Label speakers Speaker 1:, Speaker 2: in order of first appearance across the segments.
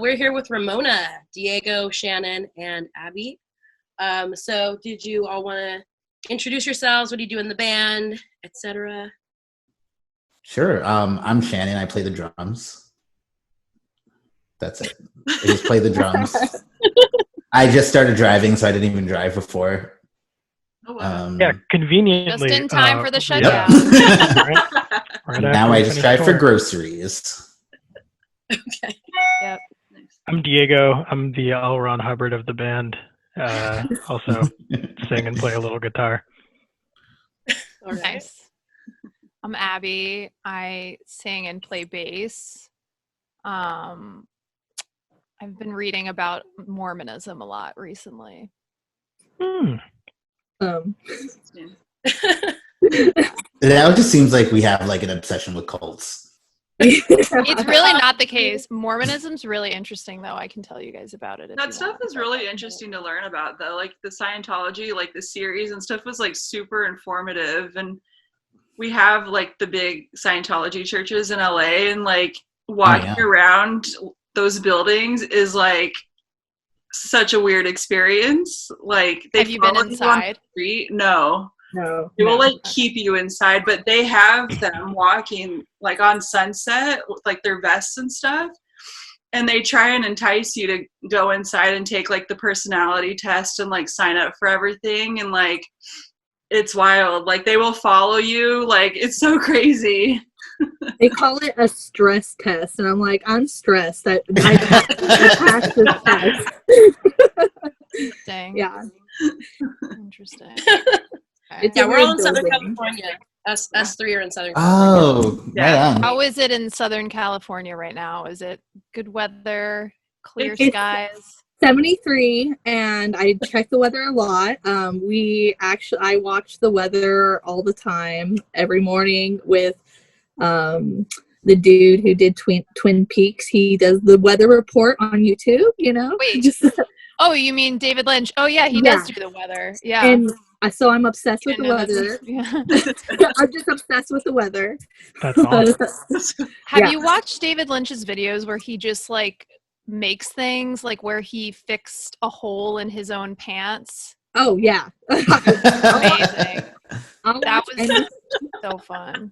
Speaker 1: we're here with Ramona, Diego, Shannon, and Abby. So did you all want to introduce yourselves? What do you do in the band, etc.?
Speaker 2: Sure. I'm Shannon. I play the drums. That's it. I just play the drums. I just started driving, so I didn't even drive before.
Speaker 3: Oh, wow.
Speaker 4: Yeah, conveniently.
Speaker 5: Just in time for the shutdown.
Speaker 4: Right
Speaker 2: Now I just drive for
Speaker 4: work.
Speaker 2: groceries.
Speaker 1: Okay.
Speaker 5: Yep.
Speaker 4: I'm Diego. I'm the L. Ron Hubbard of the band. Also sing and play a little guitar.
Speaker 1: All right.
Speaker 5: Nice. I'm Abby. I sing and play bass. I've been reading about Mormonism a lot recently.
Speaker 2: It just seems like we have like an obsession with cults.
Speaker 5: It's really not the case. Mormonism's really interesting, though. I can tell you guys about it.
Speaker 3: That stuff is really interesting to learn about, though. Like the Scientology, like the series and stuff was like super informative. And we have like the big Scientology churches in LA, and like walking around those buildings is like such a weird experience. Like,
Speaker 5: have you been inside?
Speaker 3: No. They will like keep you inside, but they have them walking like on Sunset with like their vests and stuff, and they try and entice you to go inside and take like the personality test and like sign up for everything, and like it's wild. Like they will follow you. Like it's so crazy.
Speaker 6: They call it a stress test, and I'm like, I'm stressed. I passed this test.
Speaker 5: Dang.
Speaker 6: Yeah.
Speaker 5: Interesting.
Speaker 1: Yeah, we're all in Southern California. Us three are in Southern California.
Speaker 2: Oh, yeah.
Speaker 5: How is it in Southern California right now? Is it good weather, clear skies?
Speaker 6: 73, and I check the weather a lot. I watch the weather all the time, every morning with the dude who did Twin Peaks. He does the weather report on YouTube, you know?
Speaker 5: Wait. Oh, you mean David Lynch? Oh, yeah, he does do the weather. Yeah.
Speaker 6: And so I'm obsessed with the weather.
Speaker 5: Yeah.
Speaker 6: I'm just obsessed with the weather.
Speaker 4: That's awesome.
Speaker 5: Have you watched David Lynch's videos where he just like makes things, like where he fixed a hole in his own pants?
Speaker 6: Oh, yeah.
Speaker 5: Amazing. That was so fun.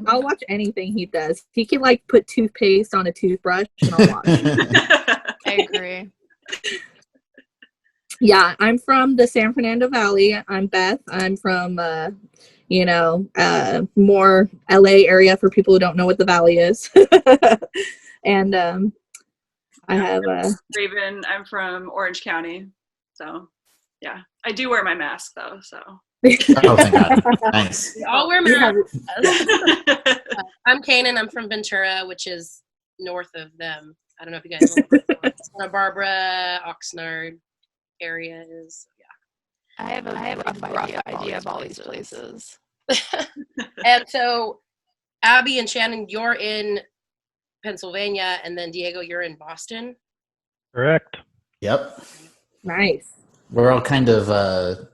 Speaker 6: I'll watch anything he does. He can like put toothpaste on a toothbrush and I'll watch.
Speaker 5: I agree.
Speaker 6: Yeah, I'm from the San Fernando Valley. I'm Beth. I'm from, more LA area for people who don't know what the Valley is. And I have
Speaker 3: Raven. I'm from Orange County. So, yeah. I do wear my mask, though, so.
Speaker 2: Oh, thank God. Nice.
Speaker 1: We all wear masks. I'm Kanan. I'm from Ventura, which is north of them. I don't know if you guys know Santa Barbara, Oxnard area is. Yeah.
Speaker 5: I have a rough idea of all these places.
Speaker 1: And so Abby and Shannon, you're in Pennsylvania, and then Diego, you're in Boston.
Speaker 4: Correct.
Speaker 2: Yep.
Speaker 6: nice.
Speaker 2: We're all kind of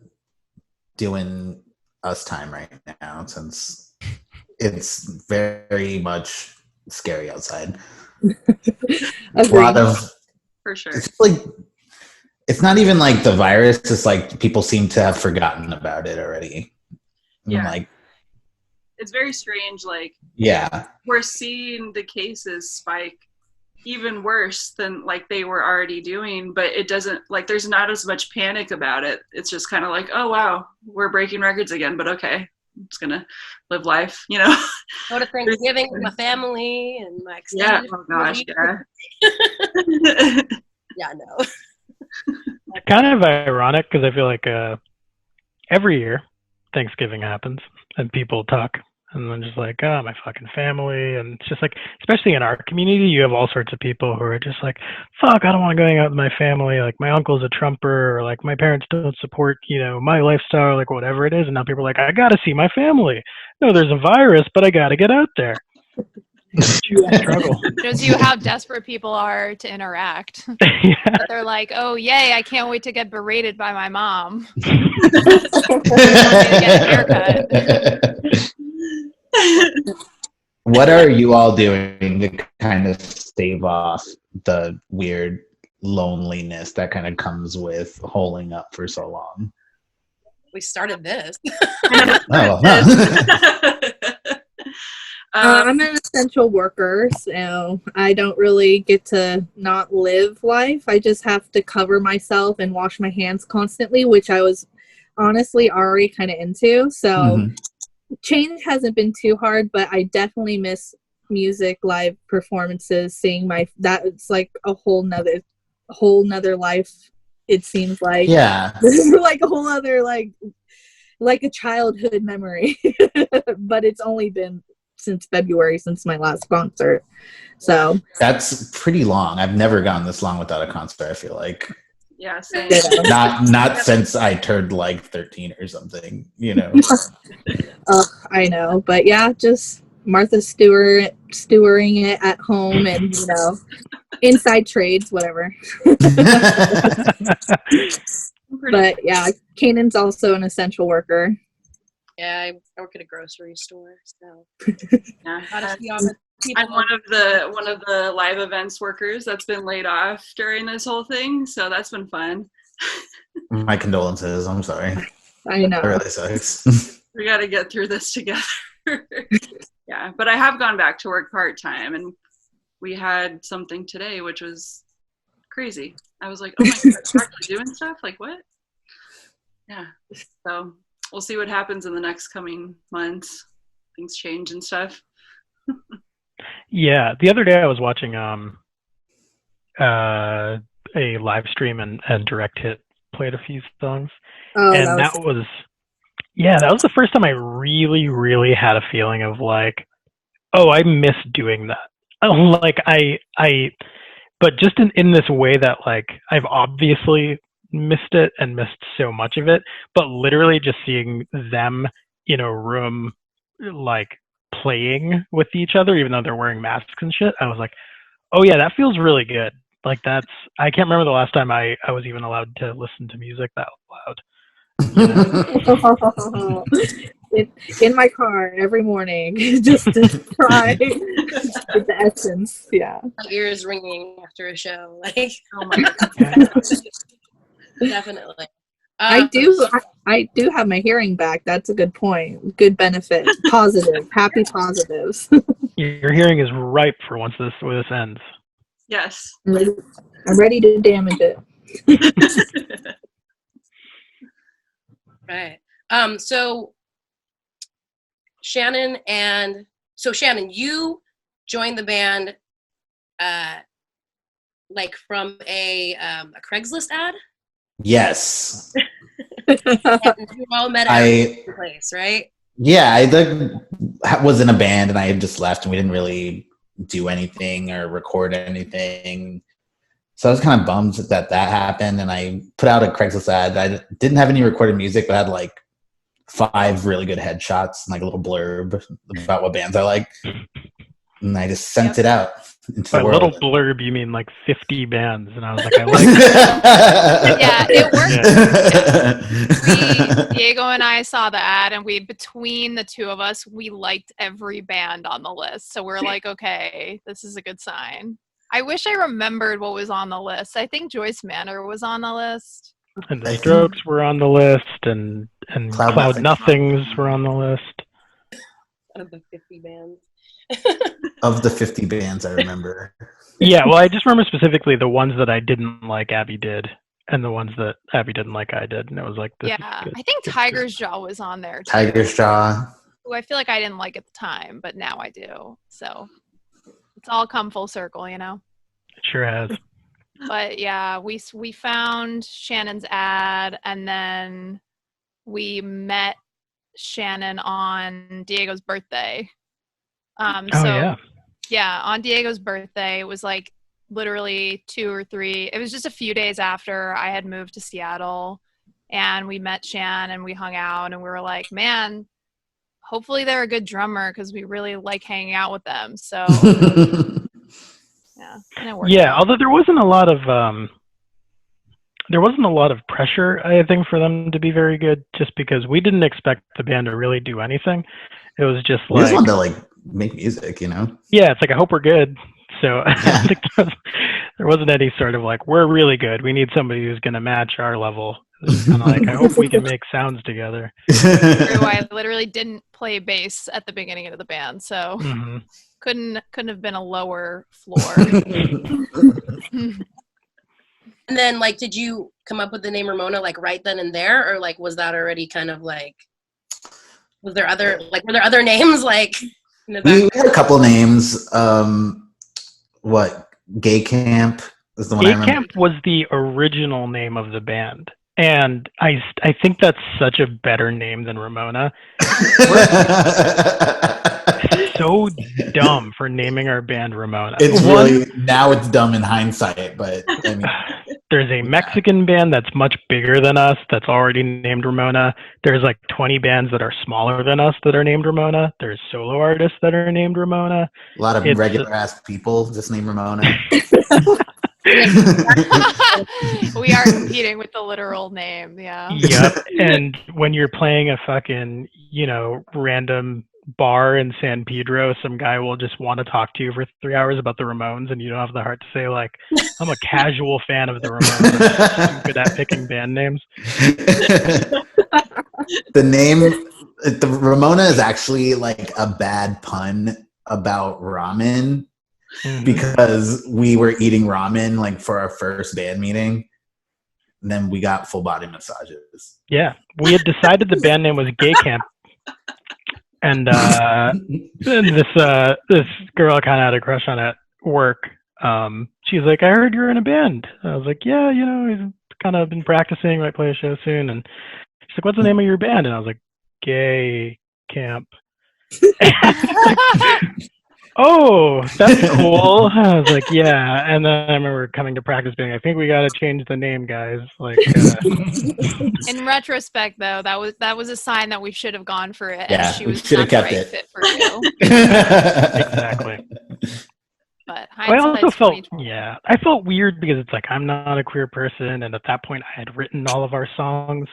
Speaker 2: doing us time right now since it's very much scary outside. A lot of,
Speaker 3: for sure.
Speaker 2: It's like, it's not even like the virus. It's like people seem to have forgotten about it already.
Speaker 3: Yeah.
Speaker 2: Like,
Speaker 3: it's very strange. Like,
Speaker 2: yeah,
Speaker 3: we're seeing the cases spike even worse than like they were already doing, but it doesn't, like, there's not as much panic about it. It's just kind of like, oh wow, we're breaking records again, but okay, I'm just gonna live life, you know.
Speaker 1: Go to Thanksgiving with my family and my extended
Speaker 3: family. Yeah.
Speaker 1: Yeah, no.
Speaker 4: It's kind of ironic because I feel like every year Thanksgiving happens and people talk, and I'm just like, oh, my fucking family. And it's just like, especially in our community, you have all sorts of people who are just like, fuck, I don't want to go hang out with my family. Like, my uncle's a Trumper, or like, my parents don't support, you know, my lifestyle, like whatever it is. And now people are like, I got to see my family. No, there's a virus, but I got to get out there. Struggle.
Speaker 5: Shows you how desperate people are to interact.
Speaker 4: Yeah.
Speaker 5: But they're like, oh, yay, I can't wait to get berated by my mom. To get a haircut.
Speaker 2: What are you all doing to kind of stave off the weird loneliness that kind of comes with holding up for so long.
Speaker 1: We started this.
Speaker 2: Oh, huh.
Speaker 6: I'm an essential worker, so I don't really get to not live life. I just have to cover myself and wash my hands constantly, which I was honestly already kind of into. So change hasn't been too hard, but I definitely miss music, live performances, seeing it's like a whole nother life. It seems like like a whole other like a childhood memory, but it's only been since February since my last concert. So
Speaker 2: that's pretty long. I've never gone this long without a concert, I feel like.
Speaker 3: Yeah, same.
Speaker 2: Not since I turned like 13 or something, you know.
Speaker 6: I know, but yeah, just Martha stewing it at home, and inside trades, whatever. But yeah, Kanan's also an essential worker.
Speaker 1: Yeah, I work at a grocery store, so
Speaker 3: yeah. I'm one of the live events workers that's been laid off during this whole thing, so that's been fun.
Speaker 2: My condolences. I'm sorry.
Speaker 6: I know.
Speaker 2: It really sucks.
Speaker 3: We got to get through this together. Yeah, but I have gone back to work part-time, and we had something today, which was crazy. I was like, oh my God, we're actually doing stuff? Like, what? Yeah, so we'll see what happens in the next coming months. Things change and stuff.
Speaker 4: Yeah, the other day I was watching a live stream and Direct Hit played a few songs. And that was the first time I really, really had a feeling of like, oh, I miss doing that. Like but just in this way that like I've obviously missed it and missed so much of it, but literally just seeing them in a room like playing with each other, even though they're wearing masks and shit, I was like, oh yeah, that feels really good. Like I can't remember the last time I was even allowed to listen to music that loud.
Speaker 6: In my car every morning just to try with the essence. Yeah,
Speaker 1: my ears ringing after a show, like
Speaker 3: oh my God.
Speaker 1: Definitely.
Speaker 6: I do have my hearing back. That's a good point. Good benefit. Positive. Happy positives.
Speaker 4: Your hearing is ripe for once this ends.
Speaker 3: Yes.
Speaker 6: I'm ready to damage it.
Speaker 1: Right. So Shannon, you joined the band like from a Craigslist ad?
Speaker 2: Yes.
Speaker 1: And you all met at a place, right?
Speaker 2: Yeah, I was in a band and I had just left and we didn't really do anything or record anything. So I was kind of bummed that happened, and I put out a Craigslist ad. I didn't have any recorded music, but I had like 5 really good headshots and like a little blurb about what bands I like. And I just sent it out into the world.
Speaker 4: By little blurb, you mean like 50 bands. And I was like, I like it.
Speaker 5: Yeah, it worked. Diego and I saw the ad, and between the two of us, we liked every band on the list. So we're like, okay, this is a good sign. I wish I remembered what was on the list. I think Joyce Manor was on the list.
Speaker 4: And the Strokes were on the list, and Cloud Nothings were on the list.
Speaker 1: Of the 50 bands.
Speaker 2: Of the 50 bands I remember.
Speaker 4: Yeah, well, I just remember specifically the ones that I didn't like Abby did, and the ones that Abby didn't like I did. And it was like, this
Speaker 5: yeah, I think Tiger's Jaw was on there too.
Speaker 2: Tiger's Jaw.
Speaker 5: Who I feel like I didn't like at the time, but now I do. So it's all come full circle, you know?
Speaker 4: It sure has.
Speaker 5: But yeah, we found Shannon's ad, and then we met Shannon on Diego's birthday. Yeah, on Diego's birthday, it was like literally 2 or 3. It was just a few days after I had moved to Seattle, and we met Shan and we hung out, and we were like, man, hopefully they're a good drummer because we really like hanging out with them. So yeah, and it worked out.
Speaker 4: Although there wasn't a lot of pressure, I think, for them to be very good, just because we didn't expect the band to really do anything. It was just like,
Speaker 2: we just wanted to like make music, you know?
Speaker 4: Yeah, it's like, I hope we're good. So I don't think there wasn't any sort of like, we're really good. We need somebody who's going to match our level. It's kind of like, I hope we can make sounds together.
Speaker 5: True, I literally didn't play bass at the beginning of the band, so couldn't have been a lower floor.
Speaker 1: And then, like, did you come up with the name Ramona like right then and there, or like was that already kind of like? Was there other were there other names like? In the back?
Speaker 2: We had a couple names. What Gay Camp is the one.
Speaker 4: Gay
Speaker 2: I remember.
Speaker 4: Camp was the original name of the band, and I think that's such a better name than Ramona. So dumb for naming our band Ramona.
Speaker 2: It's really, now it's dumb in hindsight, but I mean,
Speaker 4: there's a Mexican band that's much bigger than us that's already named Ramona. There's like 20 bands that are smaller than us that are named Ramona. There's solo artists that are named Ramona.
Speaker 2: A lot of regular ass people just named Ramona.
Speaker 5: We are competing with the literal name, yeah.
Speaker 4: Yep. And when you're playing a fucking, random bar in San Pedro, some guy will just want to talk to you for 3 hours about the Ramones, and you don't have the heart to say, like, I'm a casual fan of the Ramones. I'm good at picking band names.
Speaker 2: The Ramona is actually like a bad pun about ramen, because we were eating ramen like for our first band meeting, and then we got full body massages.
Speaker 4: Yeah, we had decided the band name was Gay Camp. And this girl kind of had a crush on at work. She's like, I heard you're in a band. I was like, yeah, we've kind of been practicing. Might play a show soon. And she's like, what's the name of your band? And I was like, Gay Camp. Oh, that's cool. I was like, yeah. And then I remember coming to practice being, I think we got to change the name, guys. Like,
Speaker 5: in retrospect, though, that was a sign that we should have gone for it.
Speaker 2: Yeah,
Speaker 5: and she was
Speaker 2: should have
Speaker 5: not
Speaker 2: kept
Speaker 5: the right
Speaker 2: it.
Speaker 5: fit for you.
Speaker 4: Exactly.
Speaker 5: But
Speaker 4: I also felt,
Speaker 5: 2020.
Speaker 4: I felt weird because it's like, I'm not a queer person. And at that point, I had written all of our songs.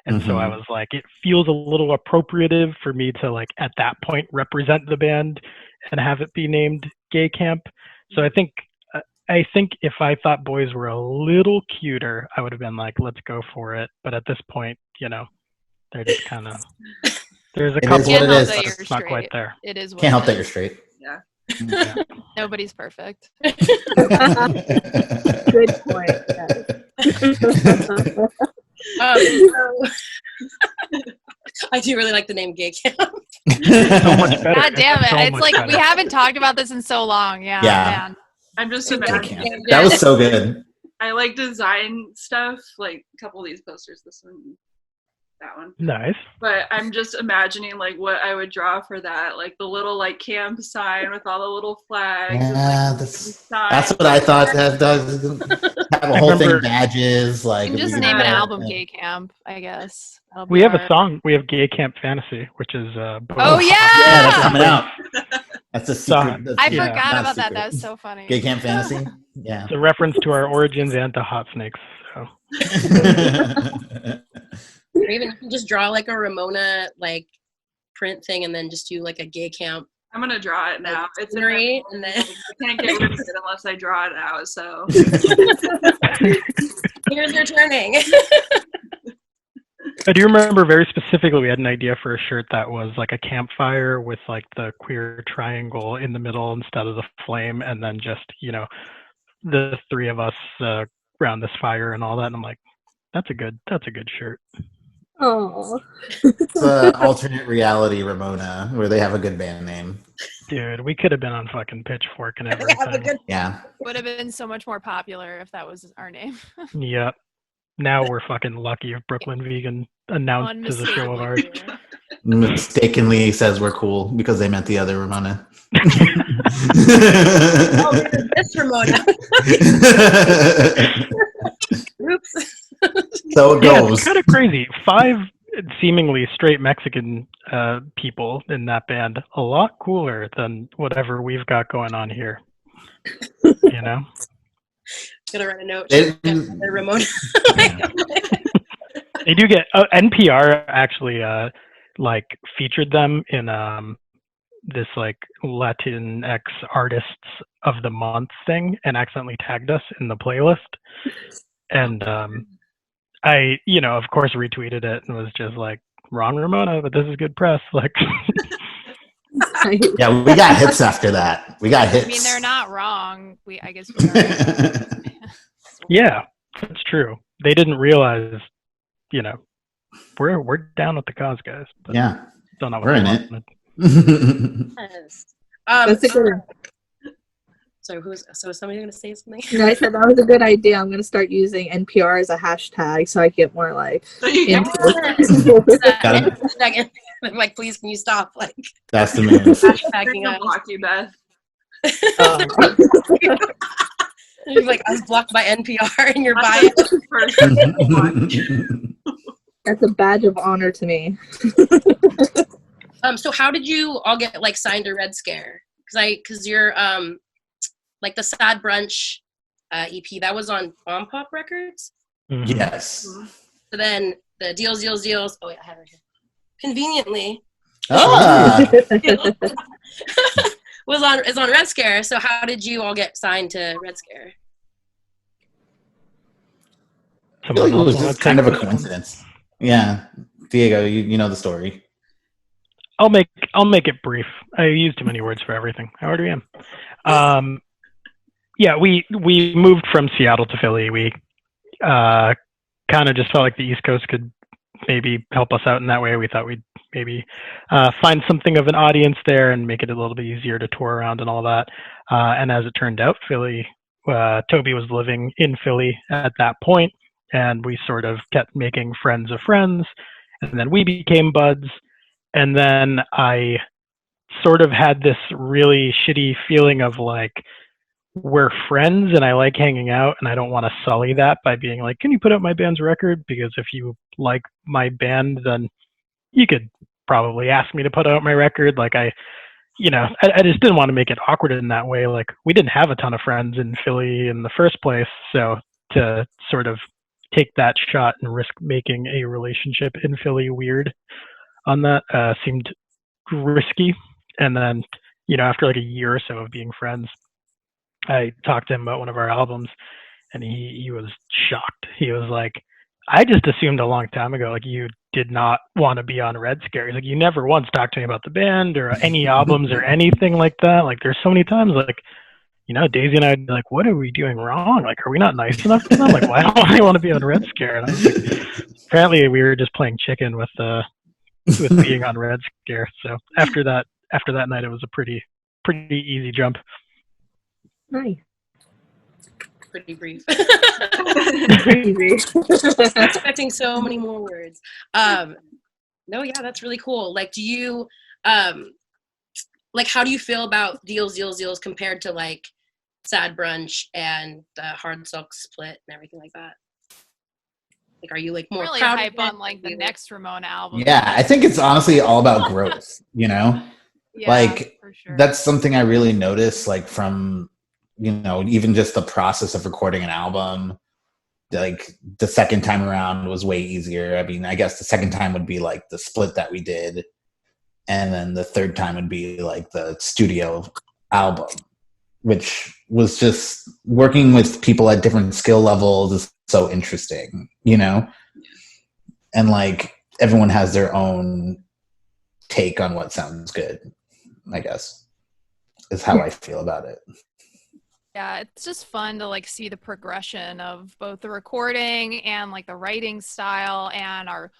Speaker 4: And so I was like, it feels a little appropriative for me to, like, at that point, represent the band and have it be named Gay Camp. So I think if I thought boys were a little cuter, I would have been like, let's go for it. But at this point, they're just kind of, there's a couple of
Speaker 2: it is.
Speaker 4: but it's not quite there.
Speaker 5: It is what
Speaker 2: Can't help
Speaker 5: it
Speaker 2: that
Speaker 5: is.
Speaker 2: you're straight.
Speaker 3: Yeah.
Speaker 5: Nobody's perfect.
Speaker 6: Good point.
Speaker 1: I do really like the name Gay Camp.
Speaker 4: So much better.
Speaker 5: God damn it.
Speaker 4: So
Speaker 5: It's
Speaker 4: much
Speaker 5: like
Speaker 4: better.
Speaker 5: we haven't talked about this in so long. Yeah. Man.
Speaker 3: I'm just
Speaker 2: Gay
Speaker 3: imagining.
Speaker 2: Camp. That was so good.
Speaker 3: I like design stuff, like a couple of these posters, this one, that one.
Speaker 4: Nice.
Speaker 3: But I'm just imagining like what I would draw for that, like the little like camp sign with all the little flags.
Speaker 2: Yeah,
Speaker 3: and, like,
Speaker 2: that's what I thought. Have a whole thing of badges.
Speaker 5: You
Speaker 2: Like,
Speaker 5: can just
Speaker 2: we
Speaker 5: name an
Speaker 2: could-
Speaker 5: album Gay Camp, I guess. That'll be
Speaker 4: We have a
Speaker 5: our-
Speaker 4: song. We have Gay Camp Fantasy, which is
Speaker 5: Oh,
Speaker 2: Yeah, that's coming out. That's a
Speaker 4: Song.
Speaker 2: secret.
Speaker 5: I
Speaker 4: Yeah,
Speaker 5: forgot
Speaker 2: not
Speaker 5: about that.
Speaker 2: secret.
Speaker 5: That was so funny.
Speaker 2: Gay Camp Fantasy. Yeah.
Speaker 4: It's a reference to our origins and to Hot Snakes. So.
Speaker 1: Or even you can just draw like a Ramona like print thing and then just do like a Gay Camp
Speaker 3: I'm gonna draw it now. It's in
Speaker 1: scenery,
Speaker 3: my-
Speaker 1: and then
Speaker 3: I can't get rid of it unless I draw it out. So
Speaker 1: here's your turning.
Speaker 4: I do remember very specifically we had an idea for a shirt that was like a campfire with like the queer triangle in the middle instead of the flame, and then just, the three of us around this fire and all that. And I'm like, that's a good shirt.
Speaker 6: Oh,
Speaker 2: It's an alternate reality Ramona where they have a good band name.
Speaker 4: Dude, we could have been on fucking Pitchfork and everything.
Speaker 2: Yeah.
Speaker 5: Would have been so much more popular if that was our name.
Speaker 4: Yep. Now we're fucking lucky if Brooklyn Vegan announced as a show of ours.
Speaker 5: Unmistakably.
Speaker 2: Mistakenly says we're cool because they meant the other Ramona.
Speaker 1: Oh, this Ramona. Oops.
Speaker 2: So it
Speaker 4: Yeah,
Speaker 2: goes.
Speaker 4: it's kind of crazy. 5 seemingly straight Mexican people in that band. A lot cooler than whatever we've got going on here.
Speaker 1: Gonna write a note.
Speaker 2: It-
Speaker 1: The Ramona.
Speaker 4: They do get NPR actually like featured them in this like Latinx artists of the month thing and accidentally tagged us in the playlist. And I, of course retweeted it and was just like, wrong Ramona, but this is good press. Like,
Speaker 2: yeah, we got hits after that. We got hits.
Speaker 5: I mean, they're not wrong. I guess we are.
Speaker 4: Yeah, that's true. They didn't realize, we're down with the cause, guys.
Speaker 2: Yeah,
Speaker 4: don't know what
Speaker 2: we're in it.
Speaker 1: Yes.
Speaker 6: That's a good.
Speaker 1: So is somebody going to say something?
Speaker 6: No, I said that was a good idea. I'm going to start using NPR as a hashtag so I get more like.
Speaker 3: So you get
Speaker 1: I'm like, please, can you stop? Like,
Speaker 2: that's the move.
Speaker 1: Hashtagging us.
Speaker 3: Block you, Beth.
Speaker 1: You're like, I was blocked by NPR in your bio.
Speaker 6: That's a badge of honor to me.
Speaker 1: So how did you all get like signed to Red Scare? Because you're like the Sad Brunch EP that was on Bomb Pop Records.
Speaker 2: Mm-hmm. Yes.
Speaker 1: So then the deals. Oh wait, I have it here. Conveniently. is on Red Scare. So how did you all get signed to Red Scare?
Speaker 2: It was just kind of a coincidence. Yeah, Diego, you know the story.
Speaker 4: I'll make it brief. I use too many words for everything. I already am. Yeah, we moved from Seattle to Philly. We kind of just felt like the East Coast could maybe help us out in that way. We thought we'd maybe find something of an audience there and make it a little bit easier to tour around and all that. And as it turned out, Philly, Toby was living in Philly at that point, and we sort of kept making friends of friends, and then we became buds. And then I sort of had this really shitty feeling of like, we're friends and I like hanging out and I don't want to sully that by being like, can you put out my band's record? Because if you like my band, then you could probably ask me to put out my record. Like I just didn't want to make it awkward in that way. Like we didn't have a ton of friends in Philly in the first place. So to sort of take that shot and risk making a relationship in Philly weird on that seemed risky. And then, after like a year or so of being friends, I talked to him about one of our albums, and he was shocked. He was like, I just assumed a long time ago, like you did not want to be on Red Scare. He's like, you never once talked to me about the band or any albums or anything like that. Like there's so many times like, Daisy and I would be like, what are we doing wrong? Like, are we not nice enough to them? Like, why don't I want to be on Red Scare? And I was like, apparently we were just playing chicken with being on Red Scare. So after that night, it was a pretty easy jump.
Speaker 6: Nice.
Speaker 1: Pretty brief.
Speaker 6: Pretty brief.
Speaker 1: I'm expecting so many more words. No, yeah, that's really cool. Like, do you, like, how do you feel about deals compared to like Sad Brunch and the Hard Silk Split and everything like that? Like, are you like more
Speaker 5: really
Speaker 1: proud
Speaker 5: hype on like the next Ramona album?
Speaker 2: Yeah, I think it's honestly all about growth.
Speaker 5: Yeah,
Speaker 2: like
Speaker 5: for sure.
Speaker 2: that's something I really noticed. Like from even just the process of recording an album. Like the second time around was way easier. I mean, I guess the second time would be like the split that we did, and then the third time would be like the studio album, which was just working with people at different skill levels is so interesting, and like everyone has their own take on what sounds good, I guess is how I feel about it.
Speaker 5: Yeah, it's just fun to like see the progression of both the recording and like the writing style and our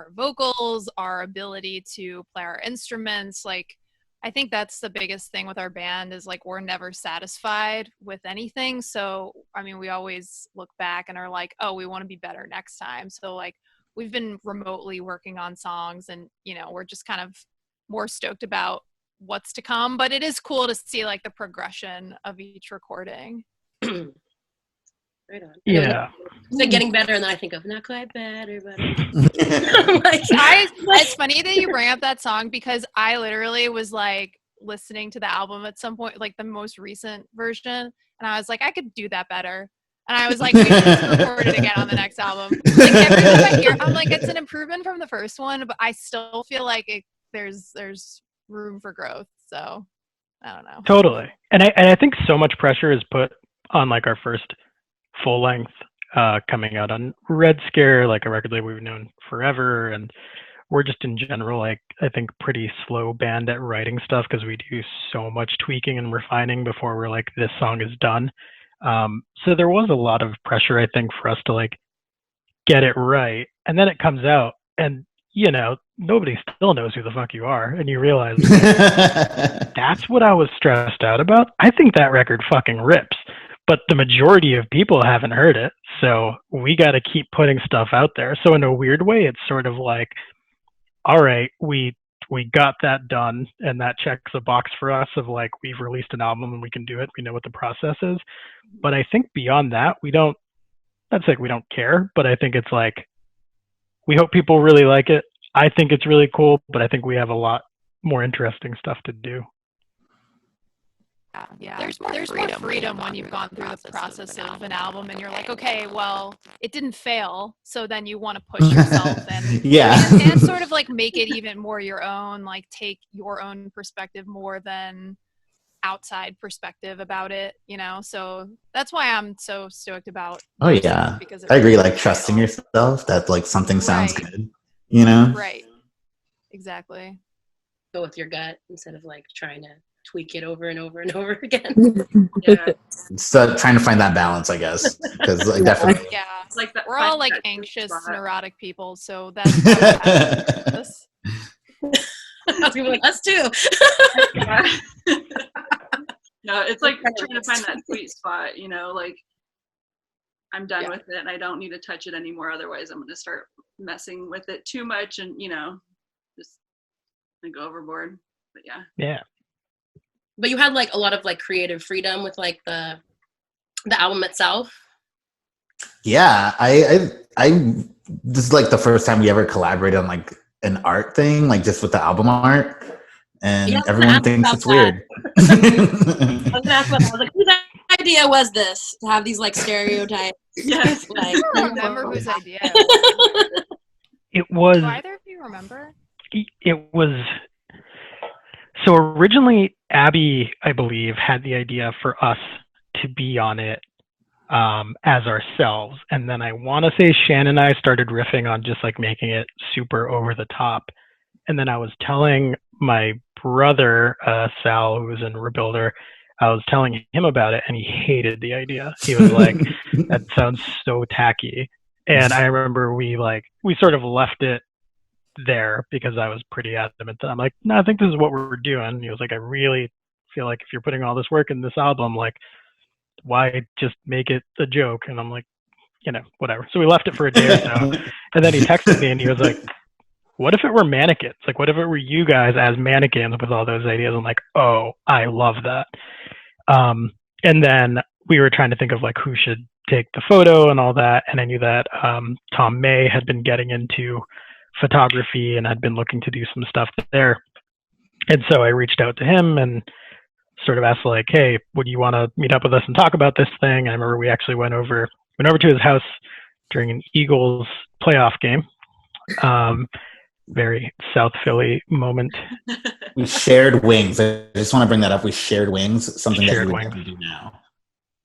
Speaker 5: vocals, our ability to play our instruments. Like I think that's the biggest thing with our band is like we're never satisfied with anything. So I mean, we always look back and are like, oh, we want to be better next time. So like we've been remotely working on songs and we're just kind of more stoked about what's to come, but it is cool to see like the progression of each recording.
Speaker 1: Right on.
Speaker 4: Yeah.
Speaker 1: It's like getting better, and then I think of not quite better, but
Speaker 5: it's funny that you bring up that song because I literally was like listening to the album at some point, like the most recent version, and I was like, I could do that better. And I was like, we should just record it again on the next album. Like every time I hear, I'm like, it's an improvement from the first one, but I still feel like there's room for growth. So I don't know.
Speaker 4: Totally. And I think so much pressure is put on like our first full length coming out on Red Scare, like a record label we've known forever, and we're just in general like I think pretty slow band at writing stuff because we do so much tweaking and refining before we're like this song is done. So there was a lot of pressure I think for us to like get it right, and then it comes out and you know nobody still knows who the fuck you are, and you realize that's what I was stressed out about. I think that record fucking rips, but the majority of people haven't heard it, so we got to keep putting stuff out there. So in a weird way it's sort of like, all right, we got that done, and that checks a box for us of like we've released an album and we can do it, we know what the process is. But I think beyond that we don't care, but I think it's like we hope people really like it. I think it's really cool, but I think we have a lot more interesting stuff to do.
Speaker 5: Yeah. There's more freedom when you've gone through the process of an album and you're like, okay, well, it didn't fail, so then you want to push yourself and and sort of like make it even more your own, like take your own perspective more than outside perspective about it, you know. So that's why I'm so stoked about
Speaker 2: because I agree, like trusting yourself that like something sounds good, you know.
Speaker 5: Right. Exactly.
Speaker 1: Go with your gut instead of like trying to tweak it over and over and over again.
Speaker 2: So trying to find that balance, I guess, because like definitely
Speaker 5: it's like we're all like anxious neurotic people, so that's I
Speaker 1: was gonna be like us too.
Speaker 3: No, it's like trying to find that sweet spot, you know, like I'm done with it and I don't need to touch it anymore, otherwise I'm gonna start messing with it too much and, you know, just go overboard. But yeah.
Speaker 1: But you had like a lot of like creative freedom with like the album itself.
Speaker 2: Yeah, I this is like the first time we ever collaborated on like an art thing, like just with the album art, and everyone thinks it's weird.
Speaker 1: I was like, whose idea was this to have these like stereotypes?
Speaker 3: Yes,
Speaker 5: like, I don't remember whose idea.
Speaker 4: It was.
Speaker 5: Do either of you remember?
Speaker 4: It was. So originally, Abby, I believe, had the idea for us to be on it as ourselves. And then I want to say Shannon and I started riffing on just like making it super over the top. And then I was telling my brother, Sal, who was in Rebuilder, I was telling him about it and he hated the idea. He was like, that sounds so tacky. And I remember we sort of left it there because I was pretty adamant that I'm like, no, I think this is what we're doing. And he was like, I really feel like if you're putting all this work in this album, like why just make it a joke? And I'm like, you know, whatever. So we left it for a day or so. And then he texted me and he was like, what if it were mannequins? Like, what if it were you guys as mannequins with all those ideas? I'm like, oh, I love that. And then we were trying to think of like who should take the photo and all that. And I knew that Tom May had been getting into photography and had been looking to do some stuff there. And so I reached out to him and sort of asked like, hey, would you want to meet up with us and talk about this thing? I remember we actually went over to his house during an Eagles playoff game. Very South Philly moment.
Speaker 2: We shared wings. I just want to bring that up. We shared wings, something that we would do now.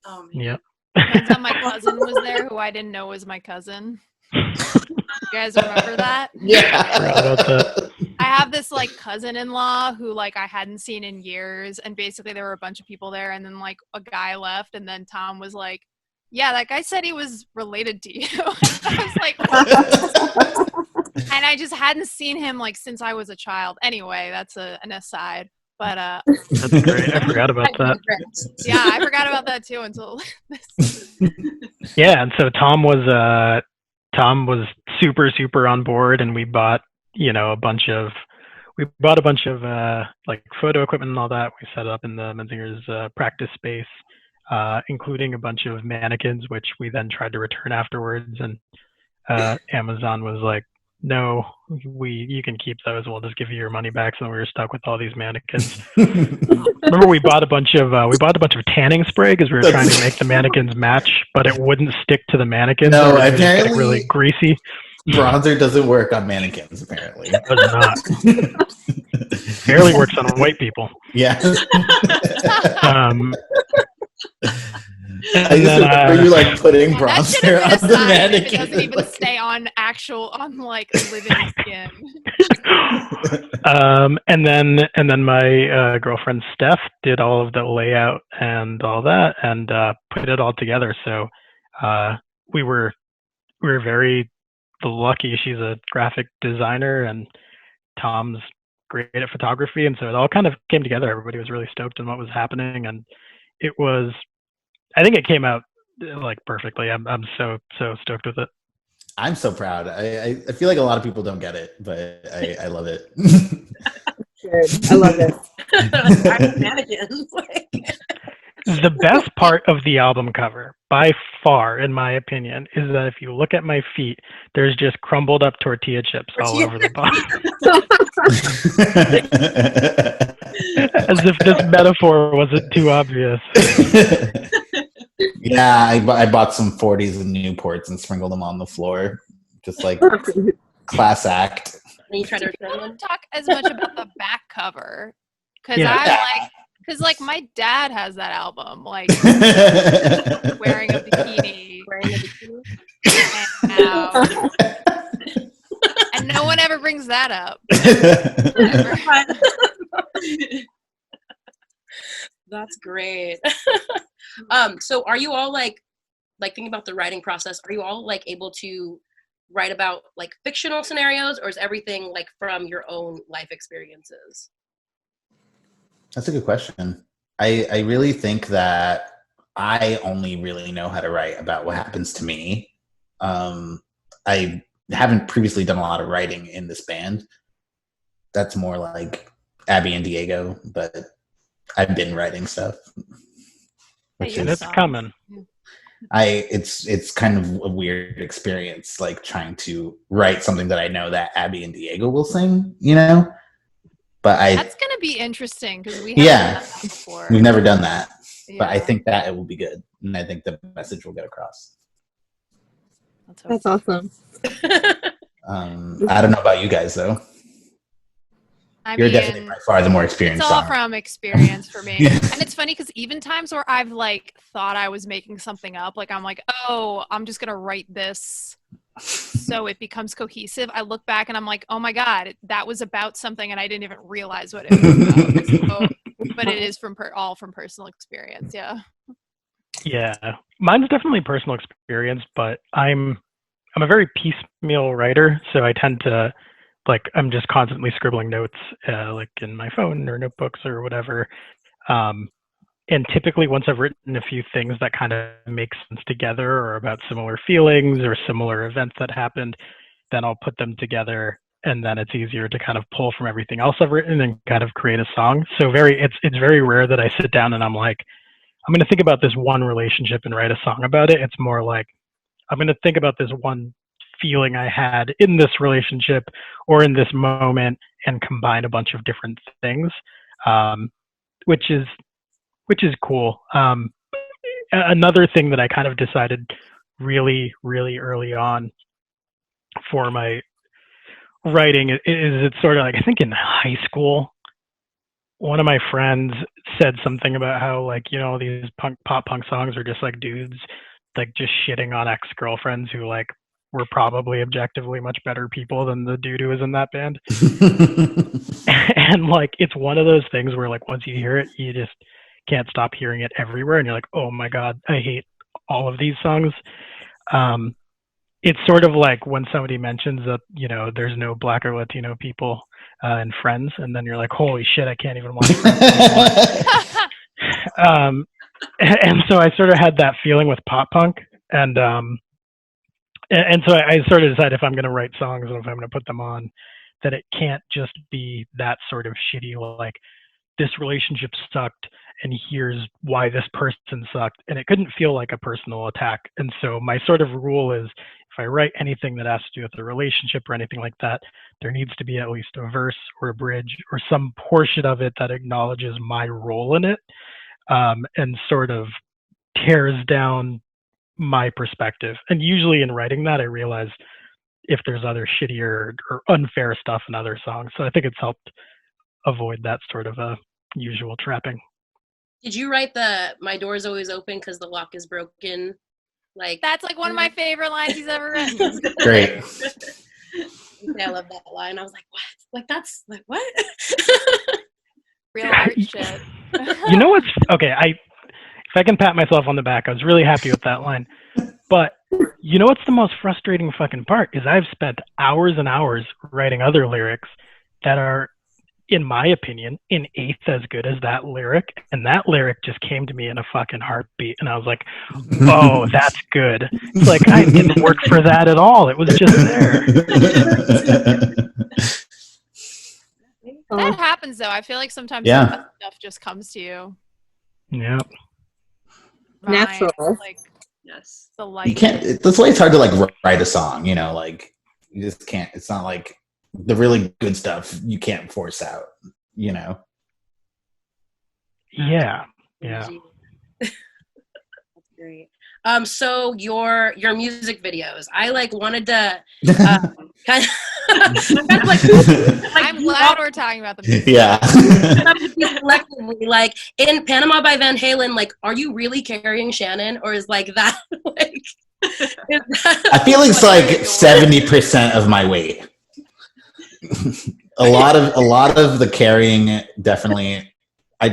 Speaker 3: Oh, man.
Speaker 4: Yep.
Speaker 5: One time my cousin was there who I didn't know was my cousin. You guys remember that?
Speaker 2: Yeah.
Speaker 5: I have this like cousin-in-law who like I hadn't seen in years, and basically there were a bunch of people there, and then like a guy left, and then Tom was like, yeah, that guy said he was related to you. I was like, what? And I just hadn't seen him like since I was a child. Anyway, that's an aside. But
Speaker 4: that's great. I forgot about that.
Speaker 5: Yeah, I forgot about that too until this.
Speaker 4: Yeah, and so Tom was super on board, and we bought a bunch of like photo equipment and all that. We set up in the Menzinger's practice space, including a bunch of mannequins, which we then tried to return afterwards. And Amazon was like, no, you can keep those. We'll just give you your money back. So we were stuck with all these mannequins. Remember, we bought a bunch of tanning spray because we were trying to make the mannequins match, but it wouldn't stick to the mannequins.
Speaker 2: No,
Speaker 4: it was
Speaker 2: apparently
Speaker 4: really greasy.
Speaker 2: Bronzer doesn't work on mannequins, apparently.
Speaker 4: It does not. Barely works on white people.
Speaker 2: Yeah.
Speaker 4: And
Speaker 2: I just
Speaker 4: then,
Speaker 2: remember you like putting
Speaker 5: that should
Speaker 2: bronzer
Speaker 5: have
Speaker 2: on
Speaker 5: been
Speaker 2: the
Speaker 5: a sign if it
Speaker 2: mannequin.
Speaker 5: doesn't even
Speaker 2: Like-
Speaker 5: stay on like living skin.
Speaker 4: and then my girlfriend Steph did all of the layout and all that, and put it all together. So we were very lucky. She's a graphic designer, and Tom's great at photography, and so it all kind of came together. Everybody was really stoked on what was happening, and I think it came out like perfectly. I'm so stoked with it.
Speaker 2: I'm so proud. I feel like a lot of people don't get it, but I love it.
Speaker 6: Good. I love it.
Speaker 1: Mannequins.
Speaker 4: The best part of the album cover, by far, in my opinion, is that if you look at my feet, there's just crumbled up tortilla chips all over the bottom. As if this metaphor wasn't too obvious.
Speaker 2: Yeah, I bought some 40s and Newports and sprinkled them on the floor. Just like class act.
Speaker 1: And you try to
Speaker 5: We don't talk as much about the back cover because
Speaker 4: Yeah.
Speaker 5: because like my dad has that album, like wearing a bikini, and no one ever brings that up.
Speaker 1: That's great. So are you all like thinking about the writing process, are you all like able to write about like fictional scenarios, or is everything like from your own life experiences?
Speaker 2: That's a good question. I really think that I only really know how to write about what happens to me. I haven't previously done a lot of writing in this band. That's more like Abby and Diego, but I've been writing stuff.
Speaker 4: It's coming.
Speaker 2: It's kind of a weird experience, like trying to write something that I know that Abby and Diego will sing, you know? But
Speaker 5: that's going to be interesting because we haven't done that before.
Speaker 2: We've never done that.
Speaker 5: Yeah.
Speaker 2: But I think that it will be good. And I think the message will get across.
Speaker 6: That's awesome.
Speaker 2: I don't know about you guys, though. You're definitely by far the more experienced.
Speaker 5: It's all from experience for me. Yeah. And it's funny because even times where I've like thought I was making something up, like I'm like, oh, I'm just going to write this so it becomes cohesive. I look back and I'm like, oh my God, that was about something and I didn't even realize what it was about. So, but it is all from personal experience. Yeah.
Speaker 4: Yeah. Mine's definitely personal experience, but I'm a very piecemeal writer. So I tend to, like, I'm just constantly scribbling notes, like in my phone or notebooks or whatever. And typically once I've written a few things that kind of make sense together or about similar feelings or similar events that happened, then I'll put them together, and then it's easier to kind of pull from everything else I've written and kind of create a song. So it's very rare that I sit down and I'm like, I'm going to think about this one relationship and write a song about it. It's more like, I'm going to think about this one feeling I had in this relationship or in this moment and combine a bunch of different things, which is cool. Another thing that I kind of decided really, really early on for my writing is it's sort of like, I think in high school, one of my friends said something about how, like, you know, these pop punk songs are just like dudes like just shitting on ex-girlfriends who like were probably objectively much better people than the dude who was in that band. And like, it's one of those things where like once you hear it, you just can't stop hearing it everywhere, and you're like, oh my God, I hate all of these songs. It's sort of like when somebody mentions that, you know, there's no Black or Latino people in Friends, and then you're like, holy shit, I can't even watch Friends anymore. And so I sort of had that feeling with pop punk, and so I sort of decided if I'm going to write songs and if I'm going to put them on, that it can't just be that sort of shitty, like, this relationship sucked and here's why this person sucked. And it couldn't feel like a personal attack. And so my sort of rule is, if I write anything that has to do with a relationship or anything like that, there needs to be at least a verse or a bridge or some portion of it that acknowledges my role in it, and sort of tears down my perspective. And usually in writing that, I realize if there's other shittier or unfair stuff in other songs. So I think it's helped avoid that sort of a usual trapping.
Speaker 1: Did you write the "My door's always open because the lock is broken"? Like
Speaker 5: That's like one of my favorite lines he's ever written.
Speaker 2: Great.
Speaker 1: I love that line. I was like, what? Like that's like what?
Speaker 5: Real art shit.
Speaker 4: You know what's okay? If I can pat myself on the back, I was really happy with that line. But you know what's the most frustrating fucking part is I've spent hours and hours writing other lyrics that are, in my opinion, an eighth as good as that lyric, and that lyric just came to me in a fucking heartbeat, and I was like, "Oh, that's good." It's like I didn't work for that at all; it was just there.
Speaker 5: That happens though. I feel like sometimes
Speaker 2: Yeah.
Speaker 5: stuff just comes to you.
Speaker 4: Yeah.
Speaker 6: Natural.
Speaker 5: Like
Speaker 3: Yes.
Speaker 5: the
Speaker 2: You
Speaker 5: light.
Speaker 2: can't. That's why it's hard to like write a song. You know, like you just can't. It's not like the really good stuff you can't force out. You know.
Speaker 4: Yeah. Yeah.
Speaker 1: That's great. So your music videos, I like wanted to kind of like
Speaker 5: I'm glad we're talking about the music.
Speaker 2: Yeah.
Speaker 1: collectively, like in Panama by Van Halen, like, are you really carrying Shannon, or is like that like?
Speaker 2: I feel it's like 70% of my weight. a lot of the carrying definitely. I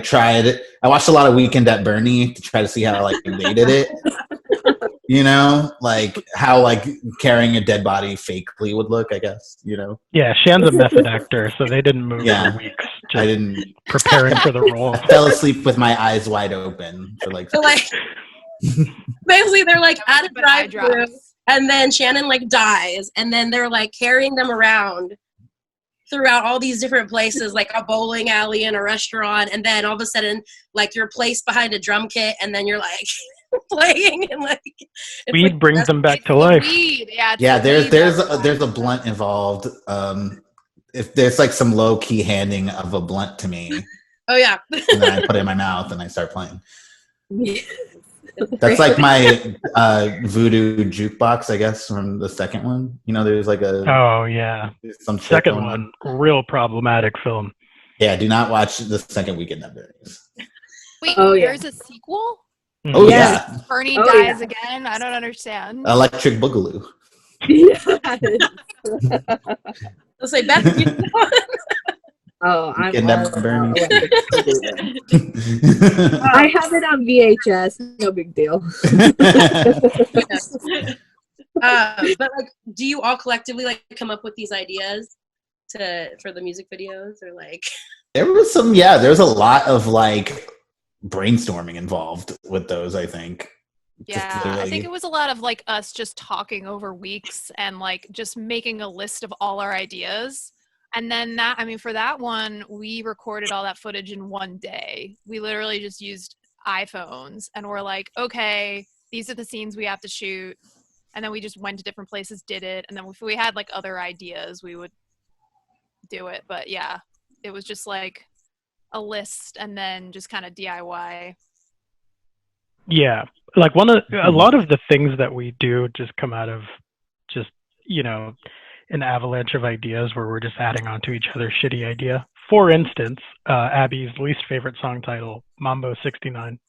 Speaker 2: watched a lot of Weekend at Bernie to try to see how like they did it. You know, like how like carrying a dead body fakely would look, I guess, you know.
Speaker 4: Yeah, Shan's a method actor, so they didn't move for weeks.
Speaker 2: I didn't
Speaker 4: preparing for the role.
Speaker 2: I fell asleep with my eyes wide open for like
Speaker 1: so like basically they're like at a drive-thru, and then Shannon like dies, and then they're like carrying them around throughout all these different places, like a bowling alley and a restaurant, and then all of a sudden like you're placed behind a drum kit, and then you're like playing, and like
Speaker 4: weed
Speaker 1: like,
Speaker 4: brings them back to life.
Speaker 2: Yeah, there's a blunt involved. If there's like some low key handing of a blunt to me,
Speaker 1: oh yeah,
Speaker 2: and then I put it in my mouth and I start playing. That's like my voodoo jukebox, I guess, from the second one. You know, there's like
Speaker 4: oh yeah,
Speaker 2: some
Speaker 4: second one, real problematic film.
Speaker 2: Yeah, do not watch the second Weekend at Bernie's.
Speaker 5: Wait, there's a sequel?
Speaker 2: Oh yeah,
Speaker 5: Bernie dies again. I don't understand.
Speaker 2: Electric Boogaloo.
Speaker 1: Let's say Beth.
Speaker 6: Oh, I'm
Speaker 2: Bernie.
Speaker 6: I have it on VHS. No big deal.
Speaker 1: But like, do you all collectively like come up with these ideas for the music videos, or like?
Speaker 2: There was there's a lot of like brainstorming involved with those, I think.
Speaker 5: Yeah, I think it was a lot of like us just talking over weeks and like just making a list of all our ideas. And then for that one, we recorded all that footage in one day. We literally just used iPhones and we're like, okay, these are the scenes we have to shoot. And then we just went to different places, did it. And then if we had like other ideas, we would do it. But yeah, it was just like a list and then just kind of DIY.
Speaker 4: Yeah, like a lot of the things that we do just come out of just, you know, an avalanche of ideas where we're just adding on to each other's shitty idea. For instance, Abby's least favorite song title, Mambo 69.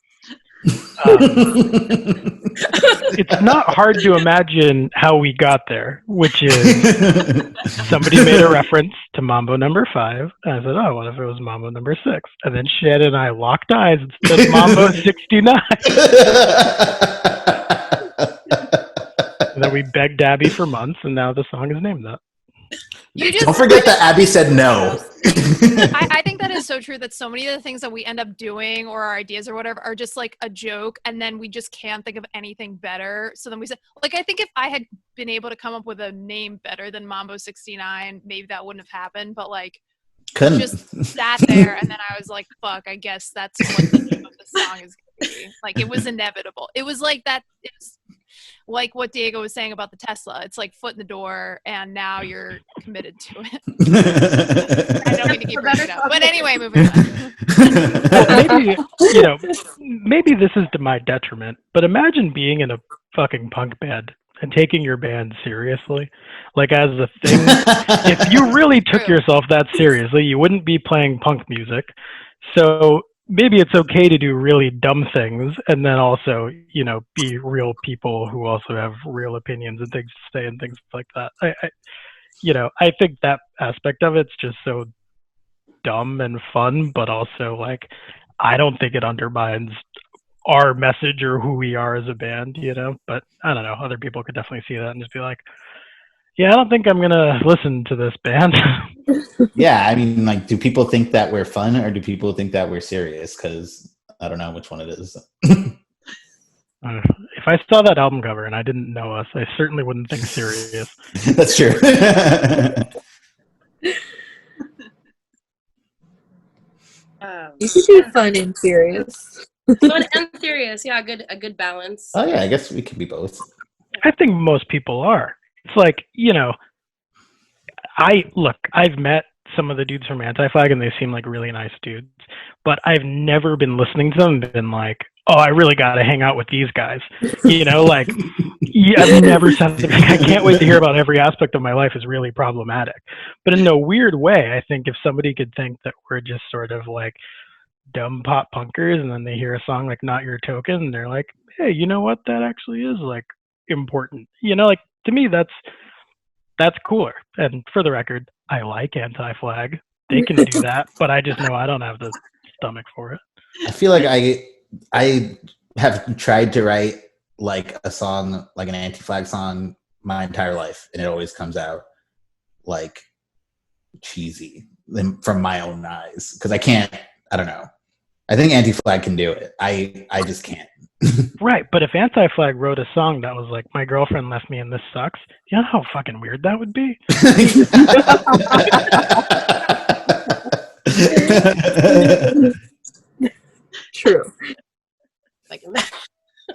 Speaker 4: It's not hard to imagine how we got there, which is somebody made a reference to Mambo number 5. And I said, oh, what if it was Mambo number 6? And then Shannon and I locked eyes and said Mambo 69. And then we begged Abby for months, and now the song is named that.
Speaker 2: Don't forget that Abby said no.
Speaker 5: I think that is so true, that so many of the things that we end up doing or our ideas or whatever are just like a joke, and then we just can't think of anything better. So then we said, like, I think if I had been able to come up with a name better than Mambo 69, maybe that wouldn't have happened. But like, just sat there, and then I was like, fuck, I guess that's what the name of the song is going to be. Like, it was inevitable. It was like that. It's like what Diego was saying about the Tesla. It's like foot in the door, and now you're committed to it. I don't mean to keep bringing it up. But anyway, moving on.
Speaker 4: Well, maybe this is to my detriment, but imagine being in a fucking punk band and taking your band seriously, like as a thing. If you really took yourself that seriously, you wouldn't be playing punk music. So maybe it's okay to do really dumb things and then also, you know, be real people who also have real opinions and things to say and things like that. I think that aspect of it's just so dumb and fun, but also like I don't think it undermines our message or who we are as a band, you know. But I don't know, other people could definitely see that and just be like, yeah, I don't think I'm gonna listen to this band.
Speaker 2: Yeah, I mean, like, do people think that we're fun or do people think that we're serious? Because I don't know which one it is.
Speaker 4: If I saw that album cover and I didn't know us, I certainly wouldn't think serious.
Speaker 2: That's true.
Speaker 6: You should do fun and serious.
Speaker 1: Fun and serious, yeah, a good balance.
Speaker 2: Oh yeah, I guess we could be both.
Speaker 4: I think most people are. It's like, you know, I've met some of the dudes from Anti-Flag and they seem like really nice dudes, but I've never been listening to them and been like, oh, I really got to hang out with these guys. You know, like, I've never said, I can't wait to hear about every aspect of my life is really problematic. But in a weird way, I think if somebody could think that we're just sort of like dumb pop punkers and then they hear a song like Not Your Token and they're like, hey, you know what? That actually is like important. You know, like to me, that's cooler. And for the record, I like Anti-Flag. They can do that, but I just know I don't have the stomach for it.
Speaker 2: I feel like I have tried to write like a song, like an Anti-Flag song my entire life, and it always comes out like cheesy from my own eyes. Because I don't know. I think Anti-Flag can do it. I just can't.
Speaker 4: Right, but if Anti-Flag wrote a song that was like, my girlfriend left me and this sucks, you know how fucking weird that would be?
Speaker 6: True.
Speaker 1: Like,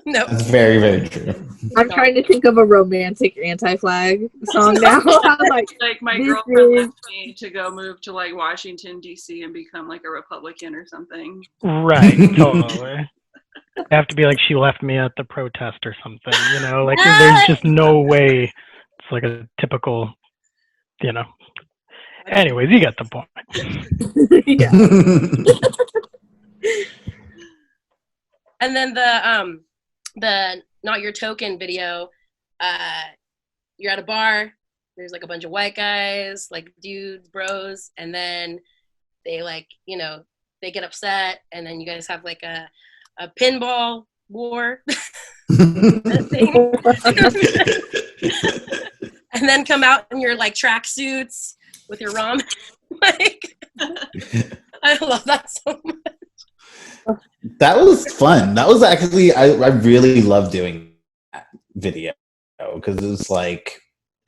Speaker 1: no.
Speaker 2: That's very, very true.
Speaker 6: I'm trying to think of a romantic Anti-Flag song now. I'm
Speaker 3: like my girlfriend left me to go move to like Washington D.C. and become like a Republican or something.
Speaker 4: Right, totally. I have to be like, she left me at the protest or something, you know, like there's just no way it's like a typical, you know. Anyways, you get the point.
Speaker 6: Yeah.
Speaker 1: And then the Not Your Token video, you're at a bar, there's like a bunch of white guys, like dudes, bros, and then they like, you know, they get upset and then you guys have like a pinball war and then come out in your like tracksuits with your ramen. Like, I love that so much.
Speaker 2: That was fun. That was actually, I really love doing that video because it was like,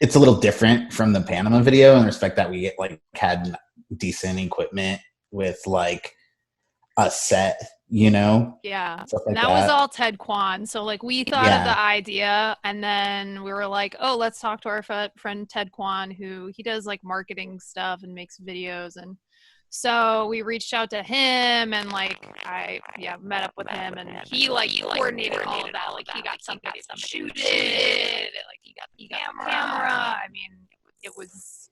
Speaker 2: it's a little different from the Panama video in the respect that we like had decent equipment with like a set, you know?
Speaker 5: Yeah.
Speaker 2: Like
Speaker 5: that was all Ted Kwan. So like we thought of the idea and then we were like, oh, let's talk to our friend Ted Kwan, who he does like marketing stuff and makes videos. And so we reached out to him and like I met up with him and he like coordinated all of that. Like he got somebody to shoot it. Like he got the camera. I mean, it was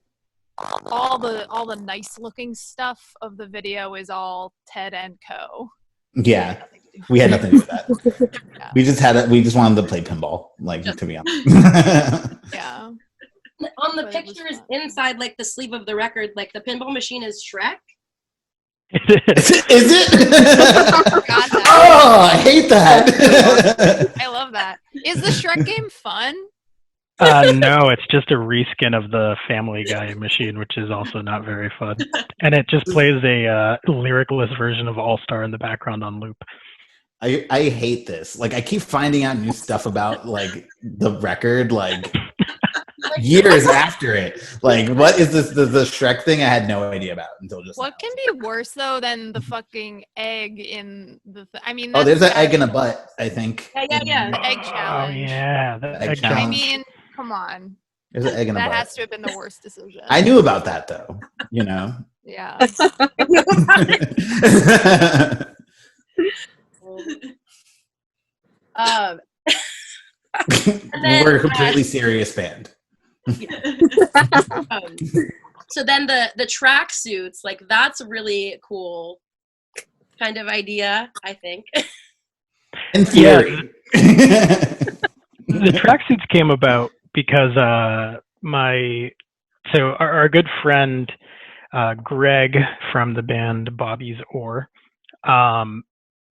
Speaker 5: all the nice looking stuff of the video is all Ted and Co.
Speaker 2: Yeah, we had nothing to do with that. Yeah. We just wanted to play pinball, like to be honest.
Speaker 5: Yeah.
Speaker 1: On the pictures inside, like the sleeve of the record, like the pinball machine is Shrek.
Speaker 2: Is it? Oh, I hate that.
Speaker 5: I love that. Is the Shrek game fun?
Speaker 4: No, it's just a reskin of the Family Guy machine, which is also not very fun. And it just plays a lyricless version of All Star in the background on loop.
Speaker 2: I hate this. Like, I keep finding out new stuff about like the record, like years after it. Like, what is this? The Shrek thing? I had no idea about until just.
Speaker 5: What can be worse though than the fucking egg in the? I mean,
Speaker 2: there's an egg in a butt. I think.
Speaker 1: Yeah.
Speaker 5: The egg challenge.
Speaker 4: Oh yeah, the egg
Speaker 2: challenge.
Speaker 5: I mean, come on.
Speaker 2: There's an egg in a butt.
Speaker 5: That has to have been the worst decision.
Speaker 2: I knew about that though. You know.
Speaker 5: Yeah.
Speaker 1: then,
Speaker 2: We're a completely serious band.
Speaker 1: So then the track suits, like that's a really cool kind of idea, I think.
Speaker 2: In theory.
Speaker 4: The tracksuits came about because our good friend Greg from the band Bobby's Oar,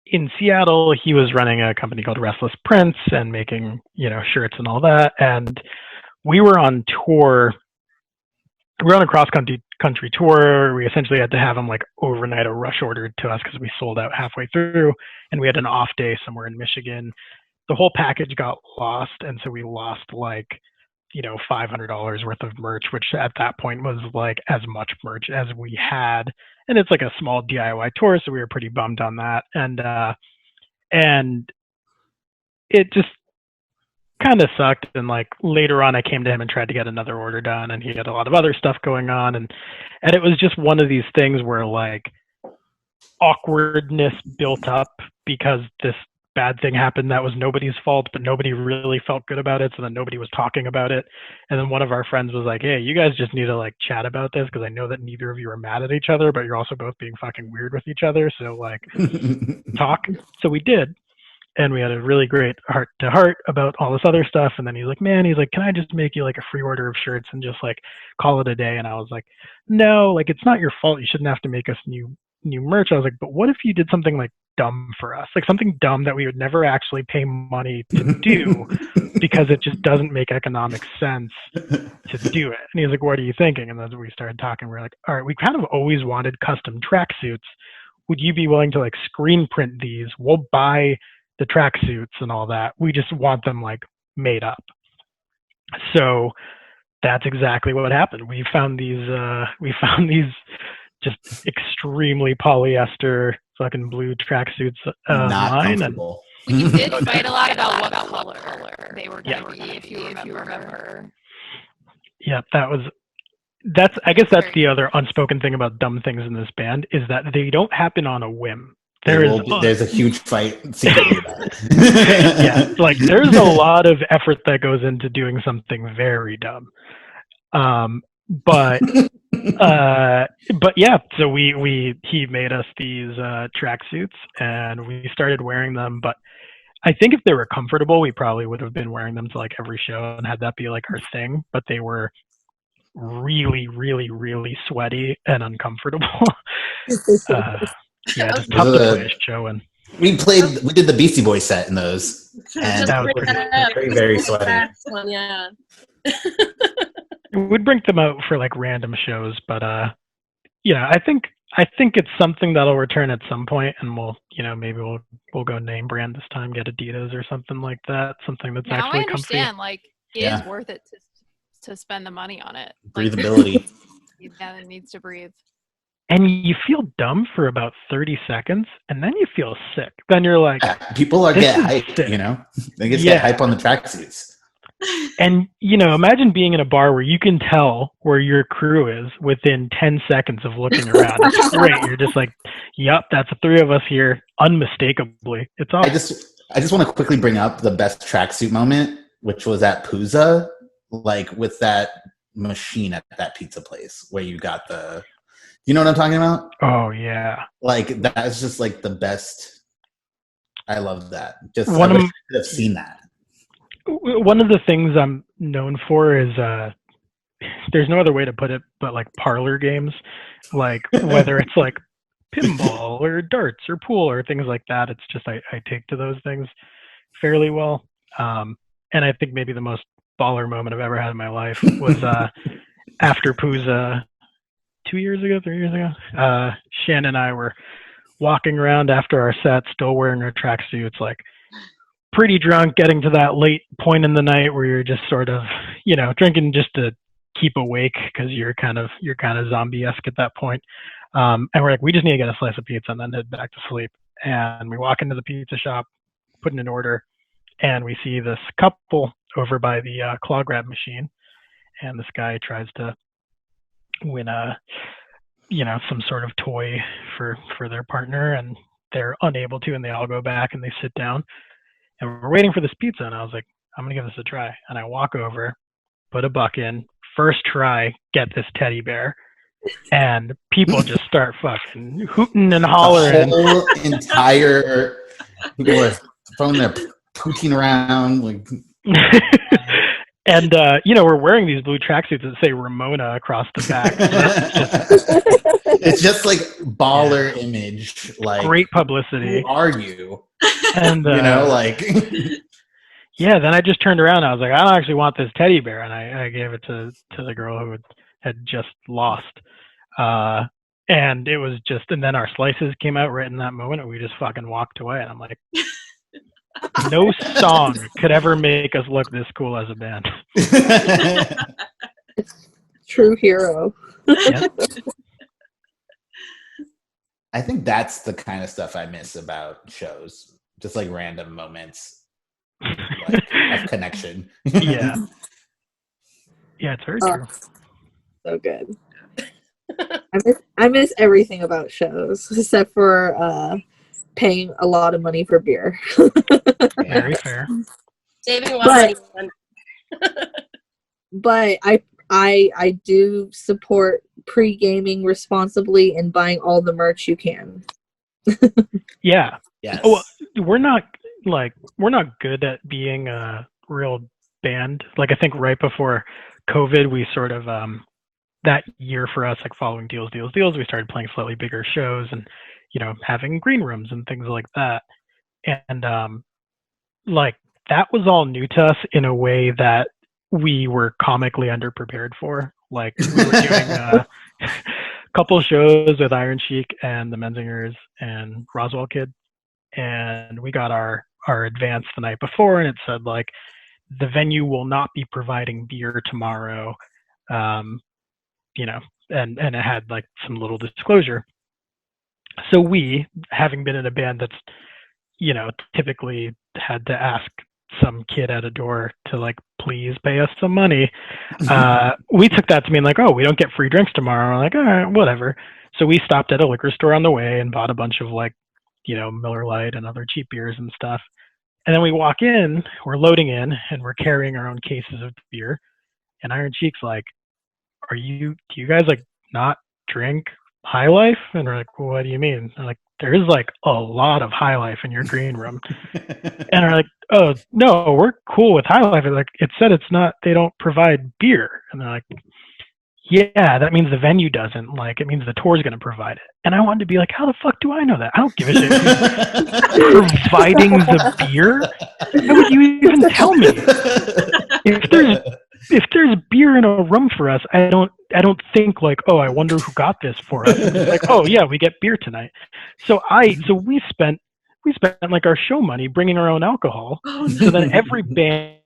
Speaker 4: in Seattle, he was running a company called Restless Prince and making, shirts and all that. And we were on tour. We were on a cross-country tour. We essentially had to have them like overnight or rush ordered to us because we sold out halfway through. And we had an off day somewhere in Michigan. The whole package got lost. And so we lost like, $500 worth of merch, which at that point was like as much merch as we had. And it's like a small DIY tour, so we were pretty bummed on that. And it just kind of sucked. And like later on, I came to him and tried to get another order done, and he had a lot of other stuff going on. And it was just one of these things where like awkwardness built up because this bad thing happened that was nobody's fault, but nobody really felt good about it. So then nobody was talking about it. And then one of our friends was like, hey, you guys just need to like chat about this because I know that neither of you are mad at each other, but you're also both being fucking weird with each other. So like talk. So we did. And we had a really great heart to heart about all this other stuff. And then he's like, can I just make you like a free order of shirts and just like call it a day? And I was like, no, like it's not your fault. You shouldn't have to make us new merch. I was like, but what if you did something like dumb for us, like something dumb that we would never actually pay money to do because it just doesn't make economic sense to do it? And he's like, what are you thinking? And then we started talking. We're like, all right, we kind of always wanted custom tracksuits. Would you be willing to like screen print these? We'll buy the tracksuits and all that. We just want them like made up. So that's exactly what happened. We found these just extremely polyester fucking blue tracksuits online. And
Speaker 5: you did fight a lot about what color they were going to be, if you remember.
Speaker 4: Yeah, I guess that's the other unspoken thing about dumb things in this band is that they don't happen on a whim.
Speaker 2: There's a huge fight secretly about it.
Speaker 4: Yeah, like there's a lot of effort that goes into doing something very dumb. But yeah, so he made us these tracksuits and we started wearing them. But I think if they were comfortable, we probably would have been wearing them to like every show and had that be like our thing. But they were really, really, really sweaty and uncomfortable. Yeah, just tough to play a show in.
Speaker 2: We did the Beastie Boys set in those, and
Speaker 4: that was
Speaker 2: very, very sweaty.
Speaker 1: Yeah.
Speaker 4: We'd bring them out for like random shows, but yeah, I think it's something that'll return at some point, and maybe we'll go name brand this time, get Adidas or something like that, something that's
Speaker 5: now
Speaker 4: actually
Speaker 5: I understand,
Speaker 4: comfy.
Speaker 5: like it is worth it to spend the money on it.
Speaker 2: Breathability.
Speaker 5: Yeah, it needs to breathe.
Speaker 4: And you feel dumb for about 30 seconds, and then you feel sick. Then you're like,
Speaker 2: people get hyped, They get hype on the tracksuits.
Speaker 4: And, imagine being in a bar where you can tell where your crew is within 10 seconds of looking around. It's great. You're just like, yep, that's the three of us here, unmistakably. It's awesome.
Speaker 2: I just want to quickly bring up the best tracksuit moment, which was at Pooza, like with that machine at that pizza place where you got you know what I'm talking about?
Speaker 4: Oh, yeah.
Speaker 2: Like, that's just, like, the best. I love that. Just, I
Speaker 4: I
Speaker 2: wish I could have seen that.
Speaker 4: One of the things I'm known for is, there's no other way to put it, but, like, parlor games. Like, whether it's, like, pinball or darts or pool or things like that, it's just I take to those things fairly well. And I think maybe the most baller moment I've ever had in my life was after Pooza 3 years ago, Shannon and I were walking around after our set, still wearing our tracksuits, like pretty drunk, getting to that late point in the night where you're just sort of, drinking just to keep awake because you're kind of zombie-esque at that point. And we're like, we just need to get a slice of pizza and then head back to sleep. And we walk into the pizza shop, put in an order, and we see this couple over by the claw grab machine. And this guy tries to win some sort of toy for their partner, and they're unable to, and they all go back and they sit down, and we're waiting for this pizza. And I was like, I'm going to give this a try. And I walk over, put a buck in, first try, get this teddy bear. And people just start fucking hooting and hollering.
Speaker 2: The whole entire people are throwing their poutine around. Like.
Speaker 4: And, we're wearing these blue tracksuits that say Ramona across the back. So
Speaker 2: it's just like baller image. Like,
Speaker 4: great publicity.
Speaker 2: Who are you?
Speaker 4: And, yeah, then I just turned around and I was like, I don't actually want this teddy bear. And I gave it to the girl who had just lost. And it was just, and then our slices came out right in that moment and we just fucking walked away. And I'm like, no song could ever make us look this cool as a band.
Speaker 6: True hero.
Speaker 4: Yeah.
Speaker 2: I think that's the kind of stuff I miss about shows. Just like random moments of connection.
Speaker 4: Yeah. Yeah, it's very true.
Speaker 6: So good. I miss everything about shows except for paying a lot of money for beer.
Speaker 4: Very fair.
Speaker 1: Saving a lot of money.
Speaker 6: But I do support pre-gaming responsibly and buying all the merch you can.
Speaker 4: Yeah.
Speaker 2: Yes.
Speaker 4: Oh, we're not good at being a real band. Like I think right before COVID, we sort of that year for us, like following deals, we started playing slightly bigger shows and having green rooms and things like that. And like that was all new to us in a way that we were comically underprepared for. Like we were doing a couple shows with Iron Sheik and the Menzingers and Roswell Kid, and we got our advance the night before, and it said like the venue will not be providing beer tomorrow, and it had like some little disclosure. So we, having been in a band that's typically had to ask some kid at a door to like please pay us some money, we took that to mean like, oh, we don't get free drinks tomorrow. We're like, all right, whatever. So we stopped at a liquor store on the way and bought a bunch of like Miller Lite and other cheap beers and stuff. And then we walk in, we're loading in, and we're carrying our own cases of beer. And Iron Cheek's like, do you guys like not drink High Life? And we're like, well, what do you mean? And like, there's like a lot of High Life in your green room. And we're like, oh no, we're cool with High Life. Like, it said they don't provide beer. And they're like, yeah, that means the venue doesn't. Like, it means the tour's going to provide it. And I wanted to be like, how the fuck do I know that? I don't give a shit who's providing the beer. How would you even tell me? If there's beer in a room for us, I don't think like, oh, I wonder who got this for us. It's like, oh yeah, we get beer tonight. So we spent like our show money bringing our own alcohol. Oh, no. So then every band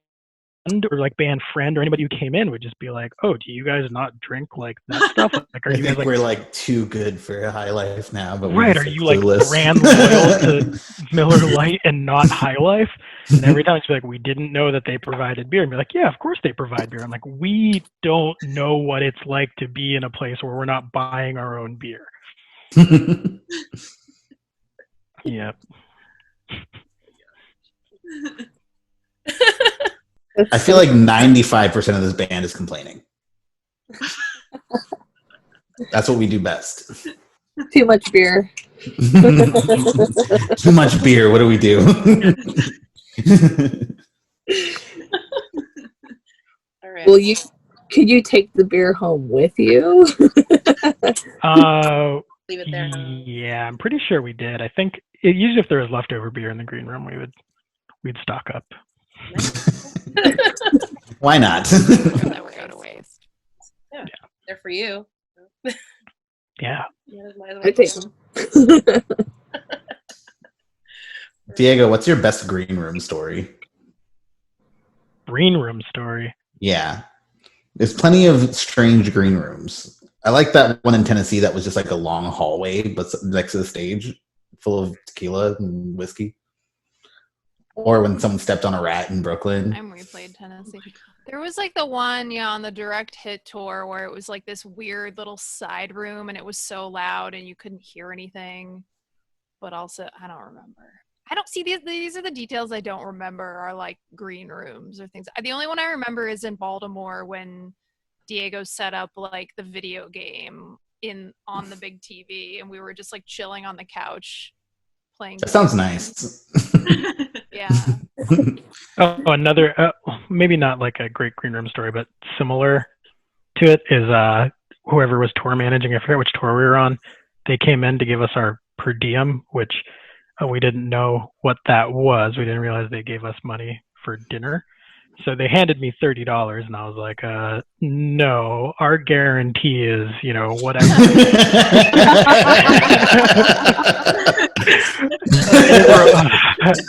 Speaker 4: or like band friend or anybody who came in would just be like, oh, do you guys not drink like that stuff? Like, are you guys like,
Speaker 2: we're like too good for High Life now? But
Speaker 4: right? Are you like brand loyal to Miller Lite and not High Life? And every time it's like, we didn't know that they provided beer. And be like, yeah, of course they provide beer. I'm like, we don't know what it's like to be in a place where we're not buying our own beer. Yep.
Speaker 2: I feel like 95% of this band is complaining. That's what we do best.
Speaker 6: Too much beer.
Speaker 2: Too much beer. What do we do?
Speaker 1: All right.
Speaker 6: Well, could you take the beer home with you?
Speaker 1: Leave it there.
Speaker 4: Yeah, I'm pretty sure we did. I think usually if there was leftover beer in the green room, we'd stock up.
Speaker 2: Why not?
Speaker 5: That would go to waste.
Speaker 1: Yeah. They're for you.
Speaker 4: Yeah.
Speaker 6: I take them.
Speaker 2: Diego, what's your best green room story?
Speaker 4: Green room story?
Speaker 2: Yeah. There's plenty of strange green rooms. I like that one in Tennessee that was just like a long hallway, but next to the stage, full of tequila and whiskey. Or when someone stepped on a rat in Brooklyn.
Speaker 5: And we played Tennessee. There was like the one, on the Direct Hit tour where it was like this weird little side room and it was so loud and you couldn't hear anything. But also, I don't remember. I don't see these are the details I don't remember are like green rooms or things. The only one I remember is in Baltimore when Diego set up like the video game on the big TV, and we were just like chilling on the couch playing.
Speaker 2: That sounds nice.
Speaker 5: Yeah.
Speaker 4: Oh, another maybe not like a great green room story, but similar to it is whoever was tour managing, I forget which tour we were on, they came in to give us our per diem, which we didn't know what that was. We didn't realize they gave us money for dinner. So they handed me $30, and I was like, no, our guarantee is, whatever.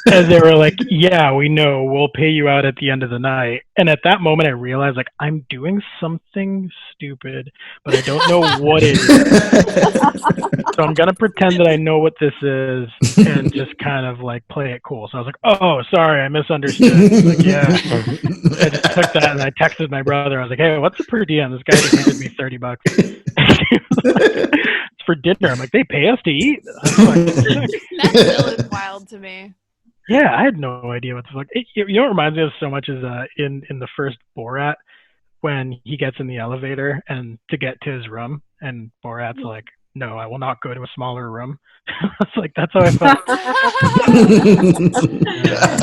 Speaker 4: And they were like, yeah, we know, we'll pay you out at the end of the night. And at that moment I realized like I'm doing something stupid, but I don't know what it is. So I'm gonna pretend that I know what this is and just kind of like play it cool. So I was like, oh, sorry, I misunderstood. Like, yeah. I just took that and I texted my brother. I was like, hey, what's the per diem? This guy just handed me $30. It's for dinner. I'm like, they pay us to eat?
Speaker 5: That still is wild to me.
Speaker 4: Yeah, I had no idea what the fuck. You know what reminds me of so much is in the first Borat, when he gets in the elevator and to get to his room, and Borat's like, no, I will not go to a smaller room. It's like, that's how I felt.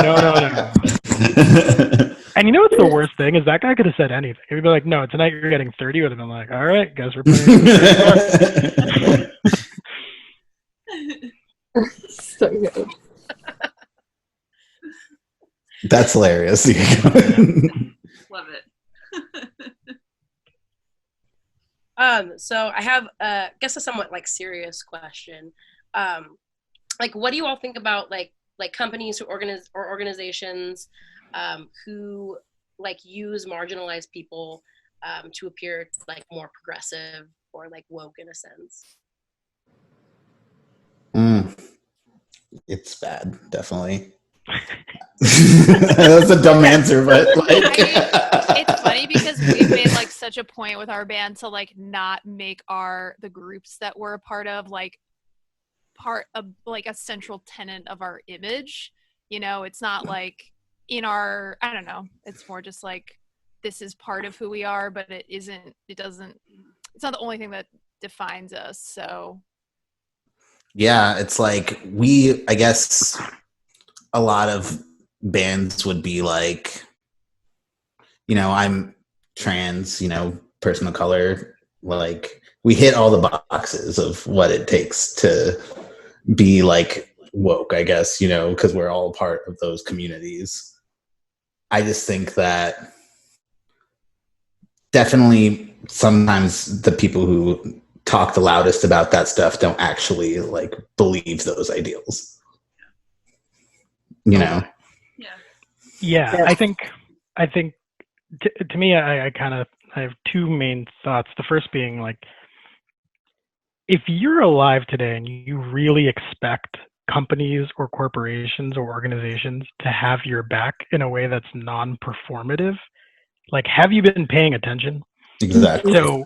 Speaker 4: No. And you know what's the worst thing is that guy could have said anything. He'd be like, no, tonight you're getting 30. Would have been like, all right, guess we're playing.
Speaker 6: So good.
Speaker 2: That's hilarious.
Speaker 3: Love it.
Speaker 1: So I have, I guess, a somewhat like serious question. Like, what do you all think about like companies who organizations who like use marginalized people to appear like more progressive or like woke in a sense?
Speaker 2: It's bad, definitely. That's a dumb answer, but like
Speaker 5: it's funny because we've made like such a point with our band to like not make the groups that we're a part of like part of like a central tenet of our image. It's not like in our, I don't know, it's more just like this is part of who we are, but it's not the only thing that defines us. So
Speaker 2: yeah, it's like I guess a lot of bands would be like, I'm trans, person of color, like we hit all the boxes of what it takes to be like woke, I guess, because we're all part of those communities. I just think that definitely sometimes the people who talk the loudest about that stuff don't actually like believe those ideals.
Speaker 4: Yeah. I think to me, I have two main thoughts. The first being like, if you're alive today and you really expect companies or corporations or organizations to have your back in a way that's non-performative, like, have you been paying attention?
Speaker 2: Exactly.
Speaker 4: So,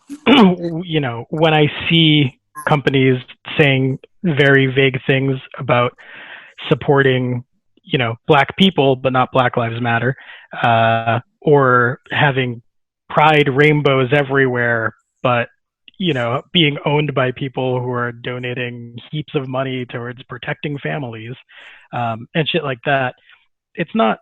Speaker 4: when I see companies saying very vague things about supporting, Black people, but not Black Lives Matter, or having pride rainbows everywhere, but, being owned by people who are donating heaps of money towards protecting families, and shit like that, it's not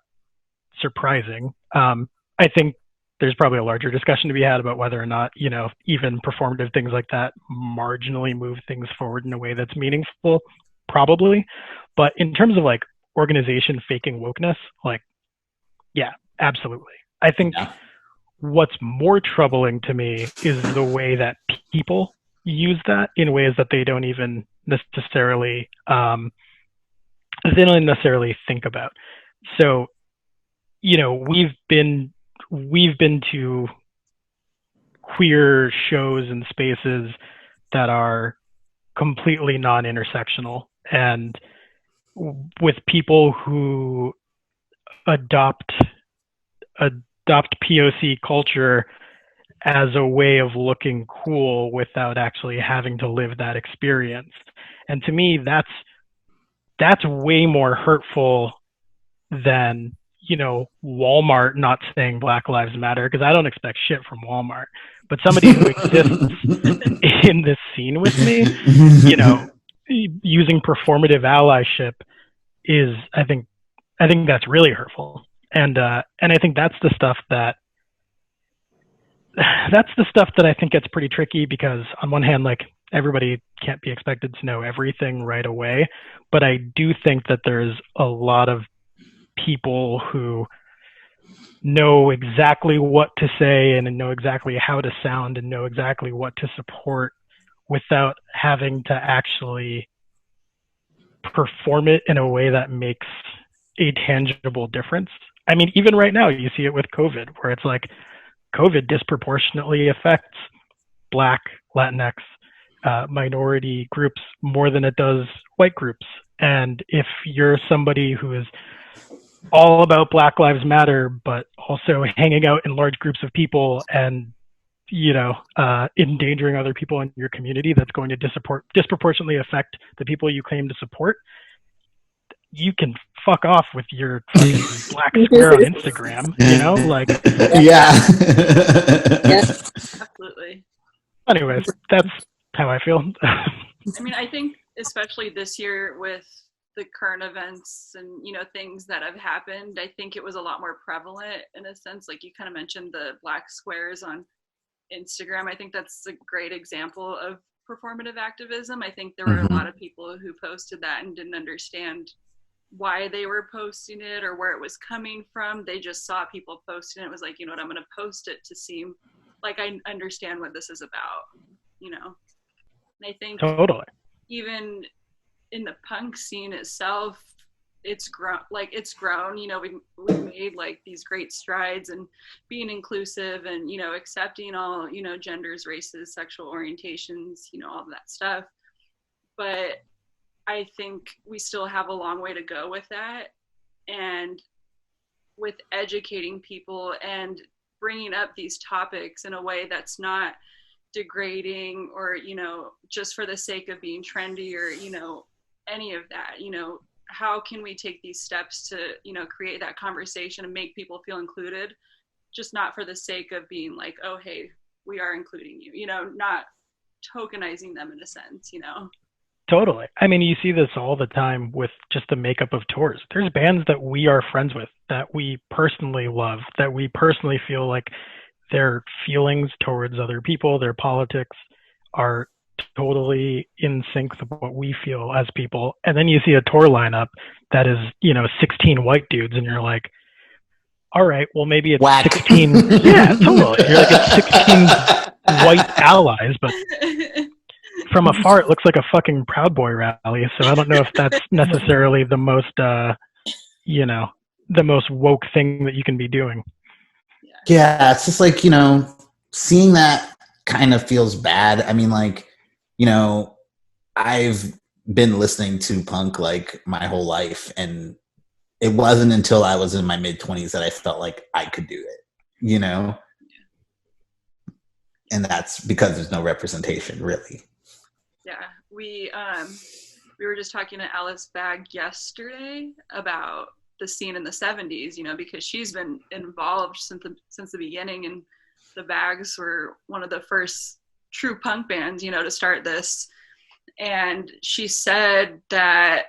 Speaker 4: surprising. I think there's probably a larger discussion to be had about whether or not, even performative things like that marginally move things forward in a way that's meaningful, probably. But in terms of like organization faking wokeness, like, yeah, absolutely. I think what's more troubling to me is the way that people use that in ways that they don't even necessarily think about. So, we've been to queer shows and spaces that are completely non-intersectional, and with people who adopt POC culture as a way of looking cool without actually having to live that experience. And to me, that's that's way more hurtful than, you know, Walmart not saying Black Lives Matter, because I don't expect shit from Walmart. But somebody who exists in this scene with me, you know, using performative allyship is, I think that's really hurtful. And I think that's the stuff that I think gets pretty tricky, because on one hand, like, everybody can't be expected to know everything right away, but I do think that there's a lot of people who know exactly what to say and know exactly how to sound and know exactly what to support without having to actually perform it in a way that makes a tangible difference. I mean, even right now, you see it with COVID, where it's like COVID disproportionately affects Black, Latinx, minority groups more than it does white groups. And if you're somebody who is all about Black Lives Matter, but also hanging out in large groups of people and, you know, endangering other people in your community, that's going to disproportionately affect the people you claim to support, you can fuck off with your fucking black square on Instagram, you know? Like,
Speaker 2: yeah.
Speaker 3: Absolutely.
Speaker 4: Anyways, that's how I feel.
Speaker 3: I mean, I think especially this year with the current events and, you know, things that have happened, I think it was a lot more prevalent in a sense. Like you kind of mentioned the black squares on Instagram. I think that's a great example of performative activism. I think there were a lot of people who posted that and didn't understand why they were posting it or where it was coming from. They just saw people posting it. It was like, you know what, I'm going to post it to seem like I understand what this is about, you know? And I think
Speaker 4: totally.
Speaker 3: Even in the punk scene itself, it's grown, you know, we've made like these great strides and being inclusive and, you know, accepting all, you know, genders, races, sexual orientations, you know, all of that stuff. But I think we still have a long way to go with that, and with educating people and bringing up these topics in a way that's not degrading or, you know, just for the sake of being trendy or, you know, any of that. You know, how can we take these steps to, you know, create that conversation and make people feel included, just not for the sake of being like, oh, hey, we are including you, you know, not tokenizing them in a sense, you know.
Speaker 4: Totally. I mean, you see this all the time with just the makeup of tours. There's bands that we are friends with, that we personally love, that we personally feel like their feelings towards other people, their politics are totally in sync with what we feel as people. And then you see a tour lineup that is, you know, 16 white dudes, and you're like, all right, well, maybe it's
Speaker 2: Whack.
Speaker 4: 16. Yeah, totally. You're like, it's 16 white allies, but from afar, it looks like a fucking Proud Boy rally. So I don't know if that's necessarily the most, you know, the most woke thing that you can be doing.
Speaker 2: Yeah, it's just like, you know, seeing that kind of feels bad. I mean, like, you know, I've been listening to punk like my whole life, and it wasn't until I was in my mid-20s that I felt like I could do it, you know? And that's because there's no representation, really.
Speaker 3: Yeah, we were just talking to Alice Bagg yesterday about the scene in the 70s, you know, because she's been involved since the beginning, and the Baggs were one of the first true punk bands, you know, to start this. And she said that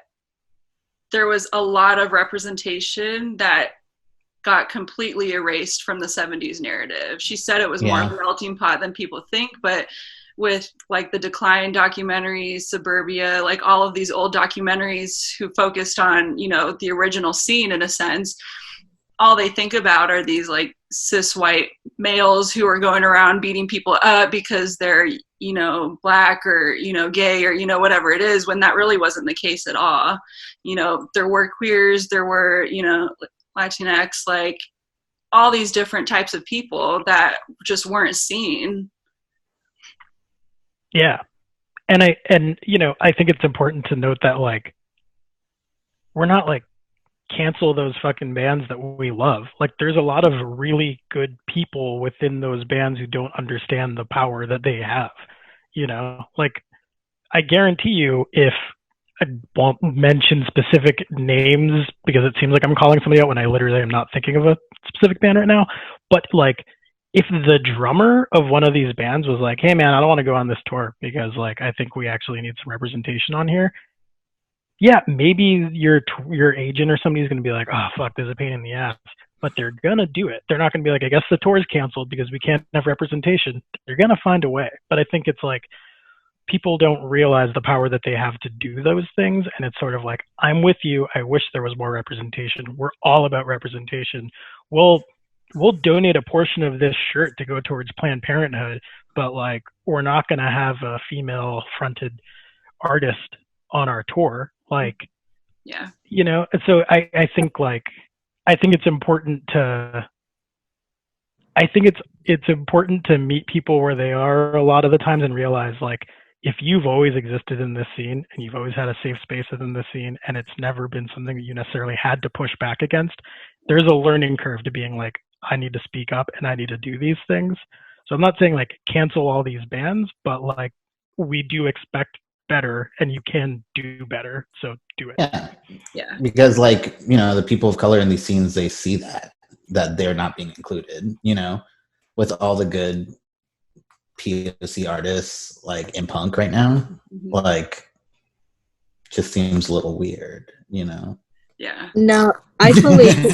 Speaker 3: there was a lot of representation that got completely erased from the 70s narrative. She said it was more of a melting pot than people think, but with like the Decline documentaries, Suburbia, like all of these old documentaries who focused on, you know, the original scene in a sense, all they think about are these like cis white males who are going around beating people up because they're, you know, black or, you know, gay or, you know, whatever it is, when that really wasn't the case at all. You know, there were queers, there were, you know, Latinx, like all these different types of people that just weren't seen.
Speaker 4: Yeah. And you know, I think it's important to note that, like, we're not like cancel those fucking bands that we love. Like, there's a lot of really good people within those bands who don't understand the power that they have, you know? Like, I guarantee you, if I won't mention specific names because it seems like I'm calling somebody out when I literally am not thinking of a specific band right now. But like, if the drummer of one of these bands was like, "Hey man, I don't want to go on this tour because like I think we actually need some representation on here," yeah, maybe your agent or somebody's going to be like, "Oh fuck, this is a pain in the ass," but they're gonna do it. They're not going to be like, "I guess the tour is canceled because we can't have representation." They're gonna find a way. But I think it's like, people don't realize the power that they have to do those things, and it's sort of like, I'm with you. I wish there was more representation. We're all about representation. We'll donate a portion of this shirt to go towards Planned Parenthood, but like, we're not going to have a female fronted artist on our tour. Like,
Speaker 3: Yeah.
Speaker 4: you know, so I think like, I think it's important to meet people where they are a lot of the times and realize like, if you've always existed in this scene and you've always had a safe space within this scene and it's never been something that you necessarily had to push back against, there's a learning curve to being like, I need to speak up and I need to do these things. So I'm not saying like cancel all these bands, but like, we do expect better and you can do better. So do it.
Speaker 3: Yeah.
Speaker 2: Because like, you know, the people of color in these scenes, they see that they're not being included, you know, with all the good POC artists like in punk right now, like, just seems a little weird, you know?
Speaker 3: Yeah.
Speaker 6: No, I totally see that.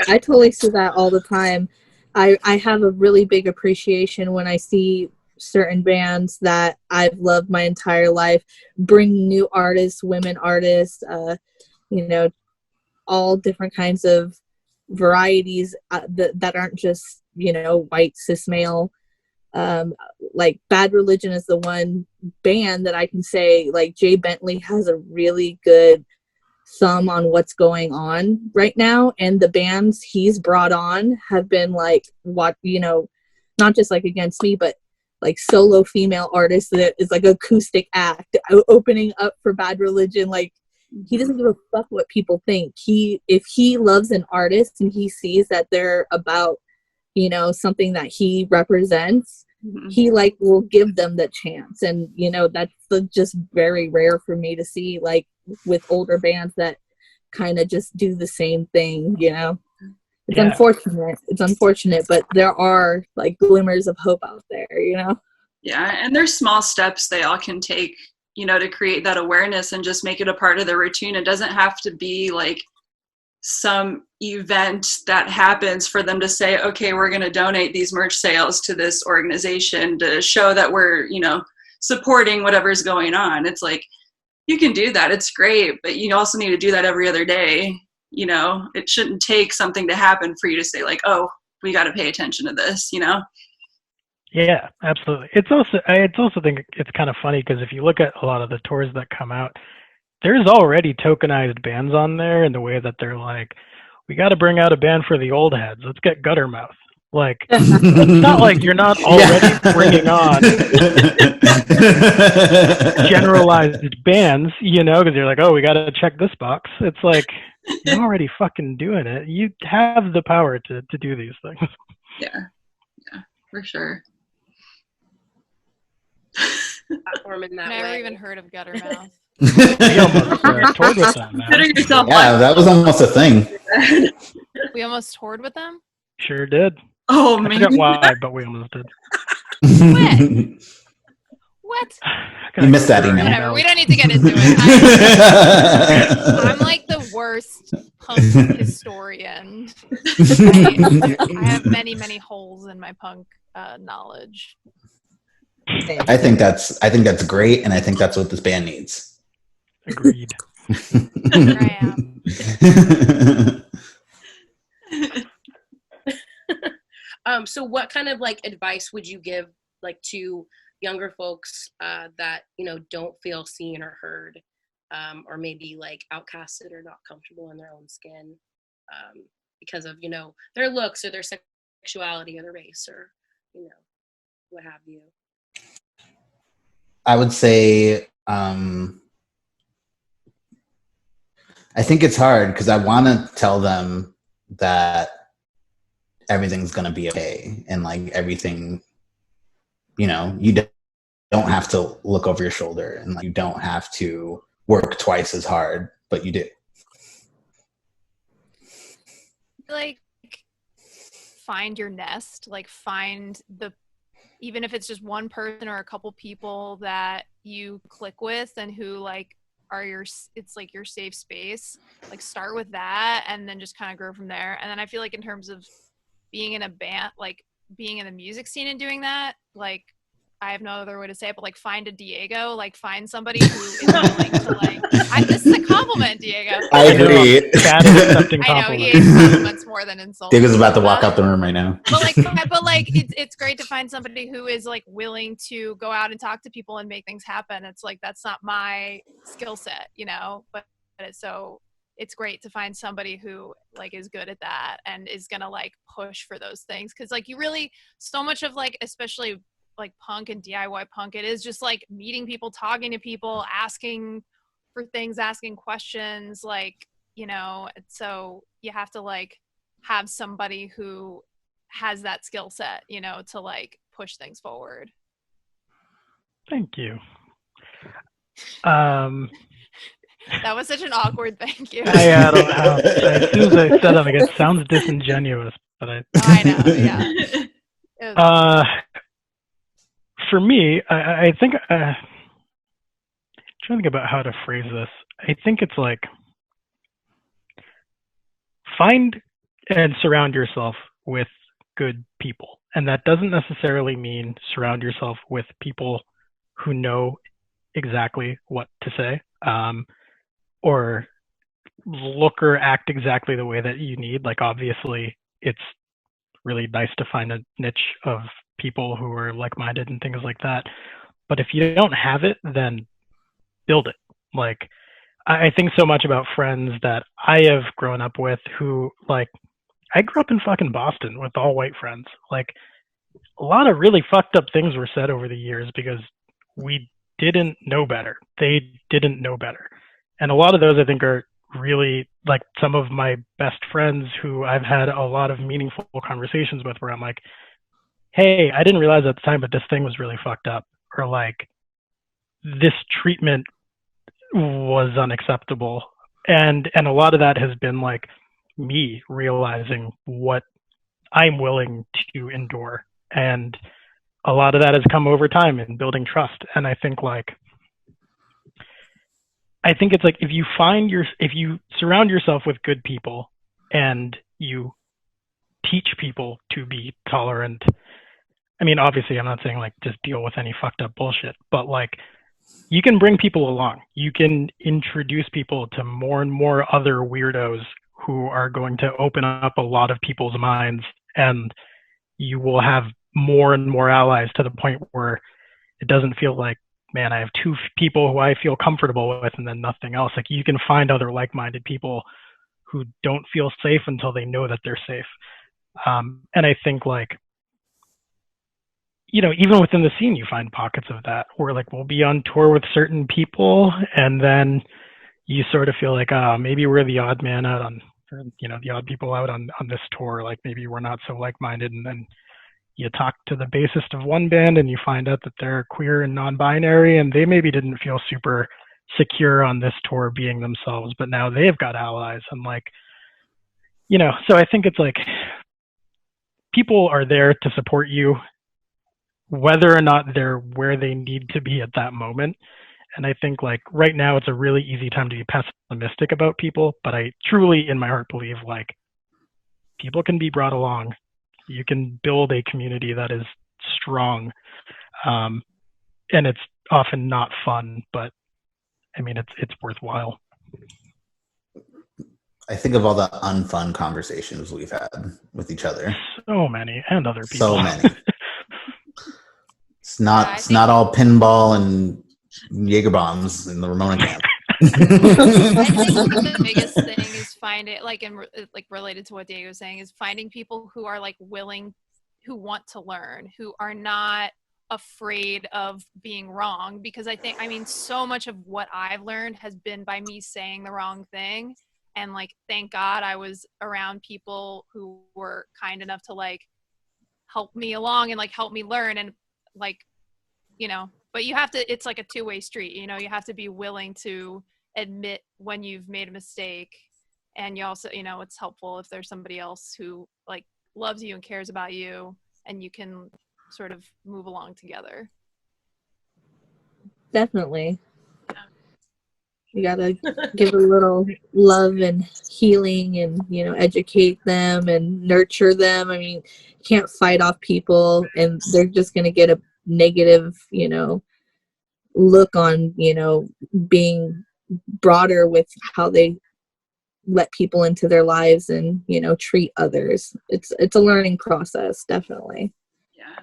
Speaker 6: I totally see that all the time. I have a really big appreciation when I see certain bands that I've loved my entire life bring new artists, women artists, you know, all different kinds of varieties that aren't just, you know, white cis male. Like Bad Religion is the one band that I can say like Jay Bentley has a really good thumb on what's going on right now, and the bands he's brought on have been like, what, you know, not just like Against Me, but like solo female artists that is like acoustic act opening up for Bad Religion. Like, he doesn't give a fuck what people think. If he loves an artist and he sees that they're about, you know, something that he represents, he like will give them the chance. And you know, that's just very rare for me to see, like with older bands that kind of just do the same thing, you know. It's unfortunate, but there are like glimmers of hope out there, you know.
Speaker 3: Yeah, and there's small steps they all can take, you know, to create that awareness and just make it a part of their routine. It doesn't have to be like some event that happens for them to say, okay, we're going to donate these merch sales to this organization to show that we're, you know, supporting whatever's going on. It's like, you can do that. It's great. But you also need to do that every other day. You know, it shouldn't take something to happen for you to say like, oh, we got to pay attention to this, you know?
Speaker 4: Yeah, absolutely. I also think it's kind of funny because if you look at a lot of the tours that come out, there's already tokenized bands on there in the way that they're like, we got to bring out a band for the old heads. Let's get Guttermouth. Like, it's not like you're not already bringing on generalized bands, you know, because you're like, oh, we got to check this box. It's like, you're already fucking doing it. You have the power to do these things.
Speaker 3: Yeah, for sure.
Speaker 1: Platform in that
Speaker 5: Never
Speaker 1: way.
Speaker 5: even heard of Guttermouth.
Speaker 4: We almost toured with them, man.
Speaker 3: Consider yourself
Speaker 2: Yeah, that was almost a thing.
Speaker 5: We almost toured with them?
Speaker 4: Sure did.
Speaker 3: Oh,
Speaker 4: I
Speaker 3: man.
Speaker 4: forget why, but we almost did.
Speaker 5: What?
Speaker 2: You missed that email.
Speaker 5: Whatever. We don't need to get into it. I'm like the worst punk historian. I have many, many holes in my punk knowledge.
Speaker 2: I think that's great, and I think that's what this band needs.
Speaker 4: Agreed.
Speaker 5: Here I am.
Speaker 1: So what kind of like advice would you give like to younger folks that, you know, don't feel seen or heard, or maybe like outcasted or not comfortable in their own skin because of, you know, their looks or their sexuality or their race or, you know, what have you?
Speaker 2: I would say I think it's hard because I want to tell them that everything's going to be okay and like everything, you know, you don't have to look over your shoulder, and like, you don't have to work twice as hard, but you do.
Speaker 5: Like, find your nest, like find even if it's just one person or a couple people that you click with and who like are it's like your safe space. Like start with that and then just kind of grow from there. And then I feel like in terms of being in a band, like being in the music scene and doing that, like I have no other way to say it, but like find a Diego, like find somebody who is willing to like, this is a compliment, Diego.
Speaker 2: I agree.
Speaker 5: I know he hates compliments more than insults.
Speaker 2: Diego's about to walk out the room right now.
Speaker 5: But like it's great to find somebody who is like willing to go out and talk to people and make things happen. It's like, that's not my skill set, you know, but it's great to find somebody who like is good at that and is going to like push for those things. Cause like you really, so much of like, especially like punk and DIY punk, it is just like meeting people, talking to people, asking for things, asking questions, like, you know, so you have to like have somebody who has that skill set, you know, to like push things forward.
Speaker 4: Thank you.
Speaker 5: That was such an awkward thank you.
Speaker 4: I don't know. As soon as I said it, like, it sounds disingenuous, but
Speaker 5: I know, yeah.
Speaker 4: For me, I think trying to think about how to phrase this. I think it's like find and surround yourself with good people, and that doesn't necessarily mean surround yourself with people who know exactly what to say, or look or act exactly the way that you need. Like obviously, it's really nice to find a niche of people who are like-minded and things like that. But if you don't have it, then build it. Like, I think so much about friends that I have grown up with who, like, I grew up in fucking Boston with all white friends. Like, a lot of really fucked up things were said over the years because we didn't know better. They didn't know better. And a lot of those I think are really like some of my best friends who I've had a lot of meaningful conversations with where I'm like, hey, I didn't realize at the time, but this thing was really fucked up. Or like, this treatment was unacceptable. And a lot of that has been like me realizing what I'm willing to endure. And a lot of that has come over time in building trust. And I think it's like if you surround yourself with good people and you teach people to be tolerant. I mean, obviously I'm not saying like just deal with any fucked up bullshit, but like you can bring people along. You can introduce people to more and more other weirdos who are going to open up a lot of people's minds, and you will have more and more allies to the point where it doesn't feel like, man, I have two people who I feel comfortable with and then nothing else. Like you can find other like-minded people who don't feel safe until they know that they're safe. And I think like, you know, even within the scene, you find pockets of that where like we'll be on tour with certain people and then you sort of feel like, maybe we're the odd man out on, or, you know, the odd people out on this tour. Like maybe we're not so like-minded. And then you talk to the bassist of one band and you find out that they're queer and non-binary and they maybe didn't feel super secure on this tour being themselves, but now they've got allies. And like, you know, so I think it's like people are there to support you whether or not they're where they need to be at that moment. And I think like right now it's a really easy time to be pessimistic about people, but I truly in my heart believe like people can be brought along. You can build a community that is strong. And it's often not fun, but I mean, it's worthwhile. I
Speaker 2: think of all the unfun conversations we've had with each other.
Speaker 4: So many, and other people.
Speaker 2: So many. It's not all pinball and Jaeger bombs in the Ramona camp.
Speaker 5: I think the biggest thing is finding, like, related to what Diego was saying, is finding people who are like willing, who want to learn, who are not afraid of being wrong. Because I mean, so much of what I've learned has been by me saying the wrong thing. And like, thank God I was around people who were kind enough to like help me along and like help me learn. And like, you know, but you have to, it's like a two-way street, you know, you have to be willing to admit when you've made a mistake. And you also, you know, it's helpful if there's somebody else who like loves you and cares about you, and you can sort of move along together.
Speaker 6: Definitely. You gotta give a little love and healing and, you know, educate them and nurture them. I mean, you can't fight off people and they're just gonna get a negative, you know, look on, you know, being broader with how they let people into their lives and, you know, treat others. It's a learning process, definitely.
Speaker 3: Yeah.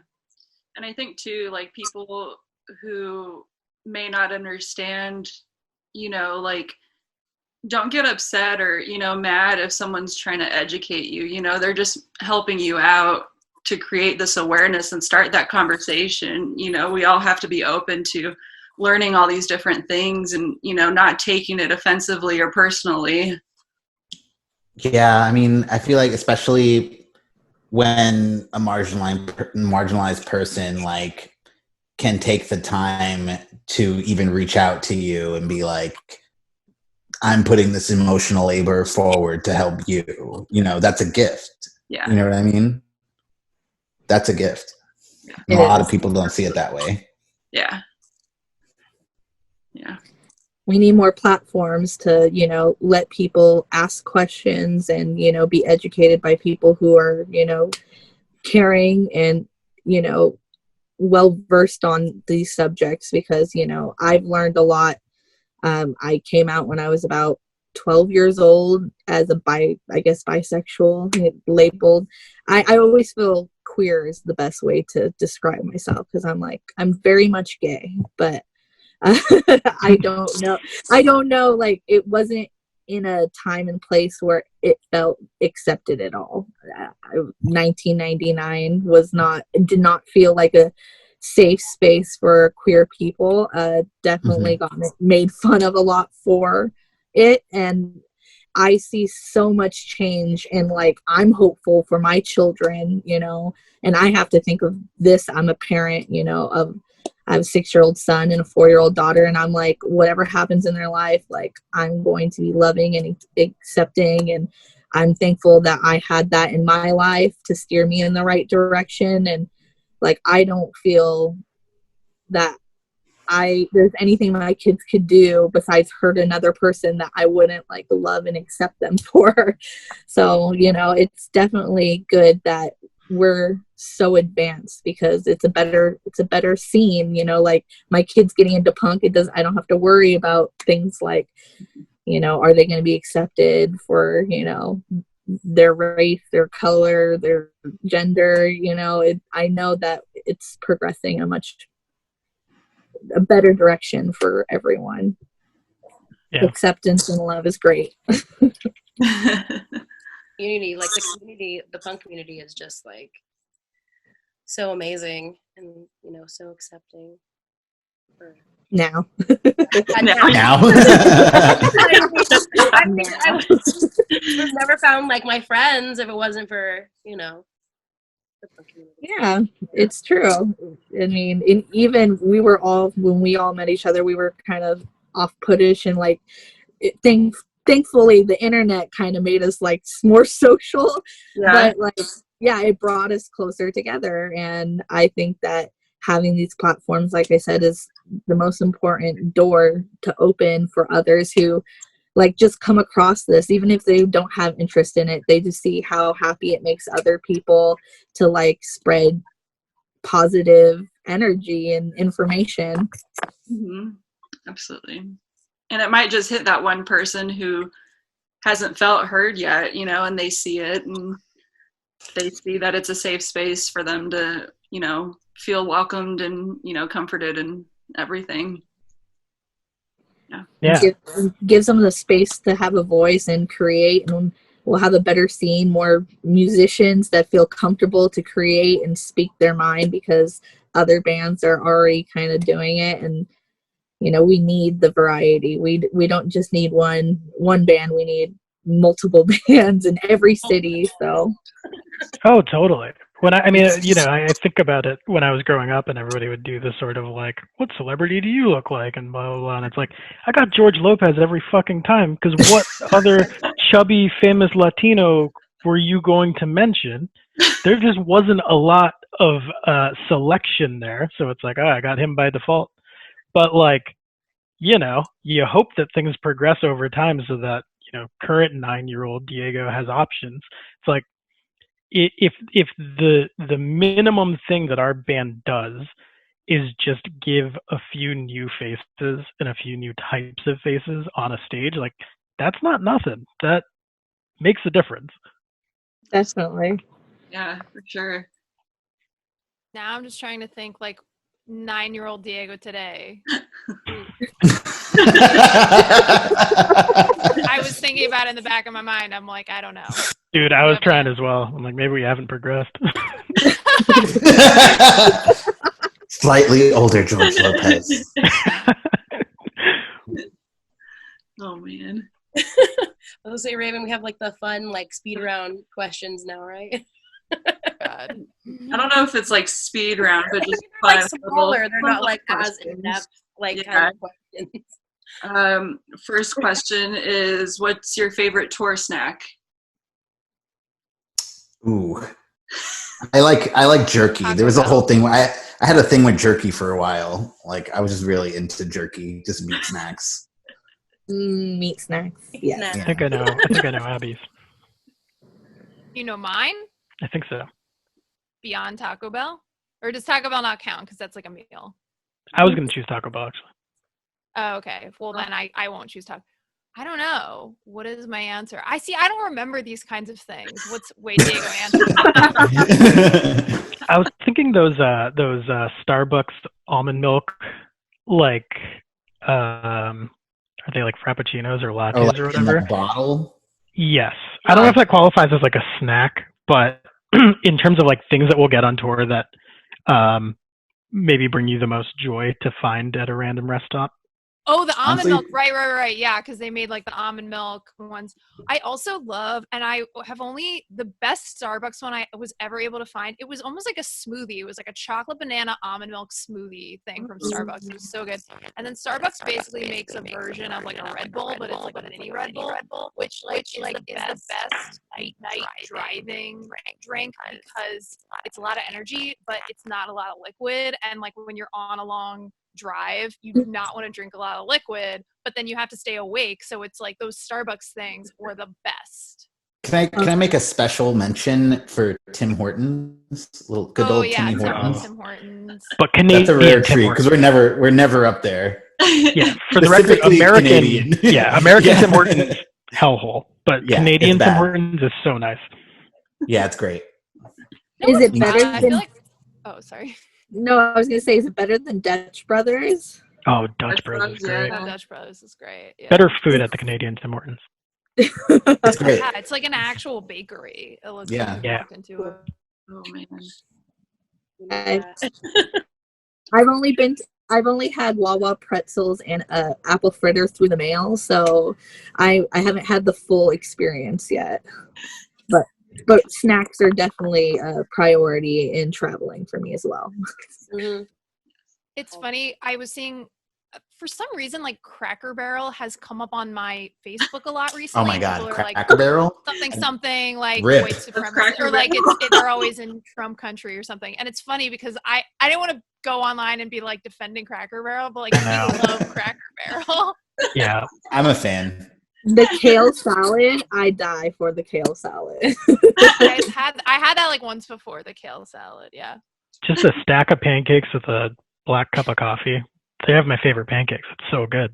Speaker 3: And I think too, like people who may not understand, you know, like don't get upset or, you know, mad if someone's trying to educate you, you know, they're just helping you out to create this awareness and start that conversation. You know, we all have to be open to learning all these different things and, you know, not taking it offensively or personally.
Speaker 2: Yeah, I mean, I feel like especially when a marginalized person like can take the time to even reach out to you and be like, I'm putting this emotional labor forward to help you. You know, that's a gift.
Speaker 3: Yeah.
Speaker 2: You know what I mean? That's a gift.
Speaker 6: It
Speaker 2: A lot
Speaker 6: is.
Speaker 2: of people don't see it that way.
Speaker 3: Yeah. Yeah.
Speaker 6: We need more platforms to, you know, let people ask questions and, you know, be educated by people who are, you know, caring and, you know, well versed on these subjects, because, you know, I've learned a lot. I came out when I was about 12 years old as a bisexual labeled. I always feel queer is the best way to describe myself, because I'm very much gay, but I don't know, like it wasn't in a time and place where it felt accepted at all. 1999 did not feel like a safe space for queer people. Definitely got made fun of a lot for it, and I see so much change, and like I'm hopeful for my children, you know, and I have to think of this. I'm a parent, you know, I have a 6-year-old son and a 4-year-old daughter, and I'm like, whatever happens in their life, like I'm going to be loving and accepting, and I'm thankful that I had that in my life to steer me in the right direction. And like I don't feel that there's anything my kids could do besides hurt another person that I wouldn't like love and accept them for. So, you know, it's definitely good that we're so advanced, because it's a better scene, you know, like my kids getting into punk, I don't have to worry about things like, you know, are they going to be accepted for, you know, their race, their color, their gender, you know. I know that it's progressing a better direction for everyone. Yeah. Acceptance and love is great.
Speaker 1: Community, like the punk community is just like so amazing and, you know, so accepting.
Speaker 6: Now.
Speaker 2: Now.
Speaker 1: I would never found like my friends if it wasn't for, you know, the punk community.
Speaker 6: Yeah, it's true. I mean, even when we all met each other, we were kind of off-puttish, and like thankfully the internet kind of made us like more social. Yeah. But like, yeah, it brought us closer together, and I think that having these platforms, like I said, is the most important door to open for others who like just come across this, even if they don't have interest in it. They just see how happy it makes other people to like spread positive energy and information.
Speaker 3: Mm-hmm. Absolutely. And it might just hit that one person who hasn't felt heard yet, you know, and they see it and they see that it's a safe space for them to, you know, feel welcomed and, you know, comforted and everything.
Speaker 6: Yeah. Gives them the space to have a voice and create, and we'll have a better scene, more musicians that feel comfortable to create and speak their mind, because other bands are already kind of doing it. And, you know, we need the variety. We don't just need one band, we need multiple bands in every city. So
Speaker 4: oh, totally. I think about it when I was growing up, and everybody would do this sort of like, "What celebrity do you look like?" and blah blah blah. And it's like, I got George Lopez every fucking time, because what other chubby famous Latino were you going to mention? There just wasn't a lot of selection there, so it's like, I got him by default. But like, you hope that things progress over time so that current 9-year-old Diego has options. It's like, if the minimum thing that our band does is just give a few new faces and a few new types of faces on a stage, like, that's not nothing. That makes a difference.
Speaker 6: Definitely.
Speaker 3: Yeah, for sure.
Speaker 5: Now I'm just trying to think, like, 9-year-old Diego today. I was thinking about it in the back of my mind. I'm like, I don't know.
Speaker 4: Dude, I was trying as well. I'm like, maybe we haven't progressed.
Speaker 2: Slightly older George Lopez.
Speaker 3: Oh man.
Speaker 1: I was gonna say, Raven, we have like the fun like speed round questions now, right?
Speaker 5: God.
Speaker 3: I don't know if it's like speed round, but just
Speaker 1: they're like
Speaker 3: fun
Speaker 1: smaller.
Speaker 3: little-
Speaker 1: They're not like as
Speaker 3: questions.
Speaker 1: in depth like
Speaker 3: Yeah.
Speaker 1: kind of questions.
Speaker 3: First question is, what's your favorite tour snack?
Speaker 2: Ooh, I like jerky. There was a whole thing. I had a thing with jerky for a while. Like, I was just really into jerky, just meat snacks.
Speaker 6: Meat snacks. Yeah.
Speaker 4: I think I know Abby's.
Speaker 5: You know mine?
Speaker 4: I think so.
Speaker 5: Beyond Taco Bell? Or does Taco Bell not count because that's like a meal?
Speaker 4: I was going to choose Taco Bell, actually.
Speaker 5: Oh, okay. Well, then I won't choose Taco. I don't know. What is my answer? I don't remember these kinds of things. Wait, Diego, answer.
Speaker 4: I was thinking those Starbucks almond milk, like, are they like frappuccinos or lattes or whatever?
Speaker 2: In the bottle?
Speaker 4: Yes. I don't know if that qualifies as like a snack, but in terms of like things that we'll get on tour that maybe bring you the most joy to find at a random rest stop.
Speaker 5: Oh, the almond
Speaker 2: Honestly,
Speaker 5: milk. Right. Yeah, because they made like the almond milk ones. I also love, and I have only the best Starbucks one I was ever able to find. It was almost like a smoothie. It was like a chocolate banana almond milk smoothie thing from Starbucks. It was so good. And then Starbucks basically makes a version of like a Red Bull, but it's like a mini Red Bull, which is the best night driving drink because it's a lot of energy, but it's not a lot of liquid. And like when you're on a long drive, you do not want to drink a lot of liquid, but then you have to stay awake, so it's like those Starbucks things were the best.
Speaker 2: Can I make a special mention for Tim Hortons? Good old Tim Hortons.
Speaker 5: Tim Hortons.
Speaker 4: But Canadian,
Speaker 2: that's a rare treat because we're never up there.
Speaker 4: Yeah, for the record, American Tim Hortons hellhole, but Canadian Tim Hortons is so nice.
Speaker 2: Yeah, it's great.
Speaker 6: Is it better than?
Speaker 5: I feel like, oh, sorry.
Speaker 6: No, I was gonna say, is it better than Dutch Brothers?
Speaker 4: Oh, Dutch Brothers is great.
Speaker 5: Oh, Dutch Brothers is great. Yeah.
Speaker 4: Better food at the Canadian Tim Hortons.
Speaker 2: It's great.
Speaker 5: Yeah, it's like an actual bakery. It looks like you walk into it.
Speaker 3: Oh
Speaker 6: I've
Speaker 3: man.
Speaker 6: only had Wawa pretzels and apple fritter through the mail, so I haven't had the full experience yet. But snacks are definitely a priority in traveling for me as well.
Speaker 1: Mm-hmm.
Speaker 5: It's funny. I was seeing, for some reason, like Cracker Barrel has come up on my Facebook a lot recently.
Speaker 2: Oh my God,
Speaker 5: People are
Speaker 2: Cracker
Speaker 5: like,
Speaker 2: Barrel?
Speaker 5: Something like
Speaker 2: Rip.
Speaker 5: white supremacy, or like they're always in Trump country or something. And it's funny because I didn't want to go online and be like defending Cracker Barrel, but like people love Cracker Barrel.
Speaker 4: Yeah,
Speaker 2: I'm a fan.
Speaker 6: The kale salad, I die for the kale salad.
Speaker 5: I had that like once before, the kale salad. Yeah.
Speaker 4: Just a stack of pancakes with a black cup of coffee. They have my favorite pancakes. It's so good.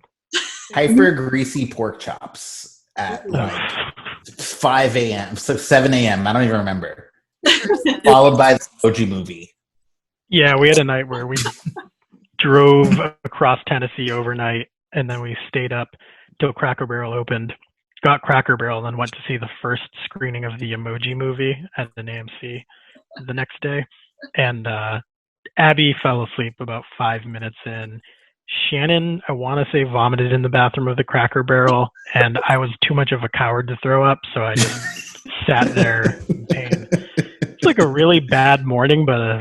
Speaker 2: Hyper greasy pork chops at like 5 a.m. So 7 a.m. I don't even remember. Followed by the Emoji Movie.
Speaker 4: Yeah, we had a night where we drove across Tennessee overnight, and then we stayed up till Cracker Barrel opened, got Cracker Barrel, and then went to see the first screening of the Emoji Movie at an AMC the next day. And Abby fell asleep about 5 minutes in. Shannon, I want to say, vomited in the bathroom of the Cracker Barrel, and I was too much of a coward to throw up, so I just sat there in pain. It's like a really bad morning, but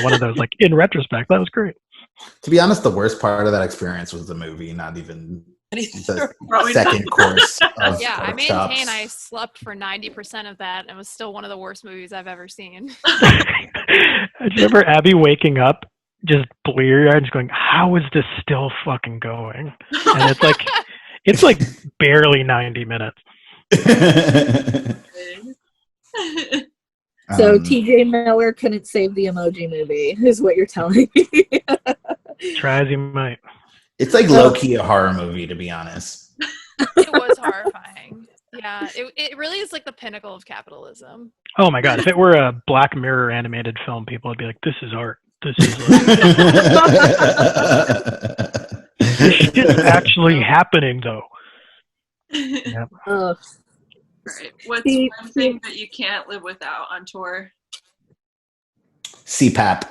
Speaker 4: one of those like in retrospect, that was great.
Speaker 2: To be honest, the worst part of that experience was the movie, not even the second course of
Speaker 5: I maintain
Speaker 2: chops.
Speaker 5: I slept for 90% of that, and it was still one of the worst movies I've ever seen.
Speaker 4: I remember Abby waking up, just bleary-eyed, just going, "How is this still fucking going?" And it's like barely 90 minutes.
Speaker 6: So TJ Miller couldn't save the Emoji Movie, is what you're telling me.
Speaker 4: Try as you might.
Speaker 2: It's like low-key a horror movie, to be honest.
Speaker 5: It was horrifying. Yeah, it really is like the pinnacle of capitalism.
Speaker 4: Oh my god, if it were a Black Mirror animated film, people would be like, "This is art. This is this shit's actually happening, though." Yep.
Speaker 3: Right. What's one thing that you can't live without on tour?
Speaker 2: CPAP.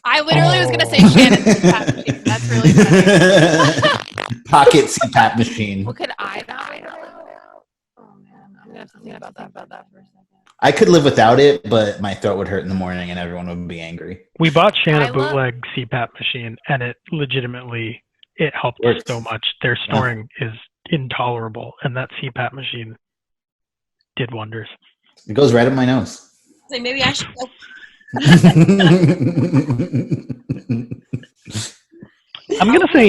Speaker 5: I literally was gonna say Shannon's CPAP machine. That's really funny.
Speaker 2: Pocket CPAP machine.
Speaker 5: What could I not live without? Oh man, I'm gonna have to think about that for a second.
Speaker 2: I could live without it, but my throat would hurt in the morning and everyone would be angry.
Speaker 4: We bought Shannon a bootleg CPAP machine, and it legitimately helped us so much. Their snoring is intolerable, and that CPAP machine did wonders.
Speaker 2: It goes right up my nose.
Speaker 1: So maybe I should go.
Speaker 4: I'm gonna say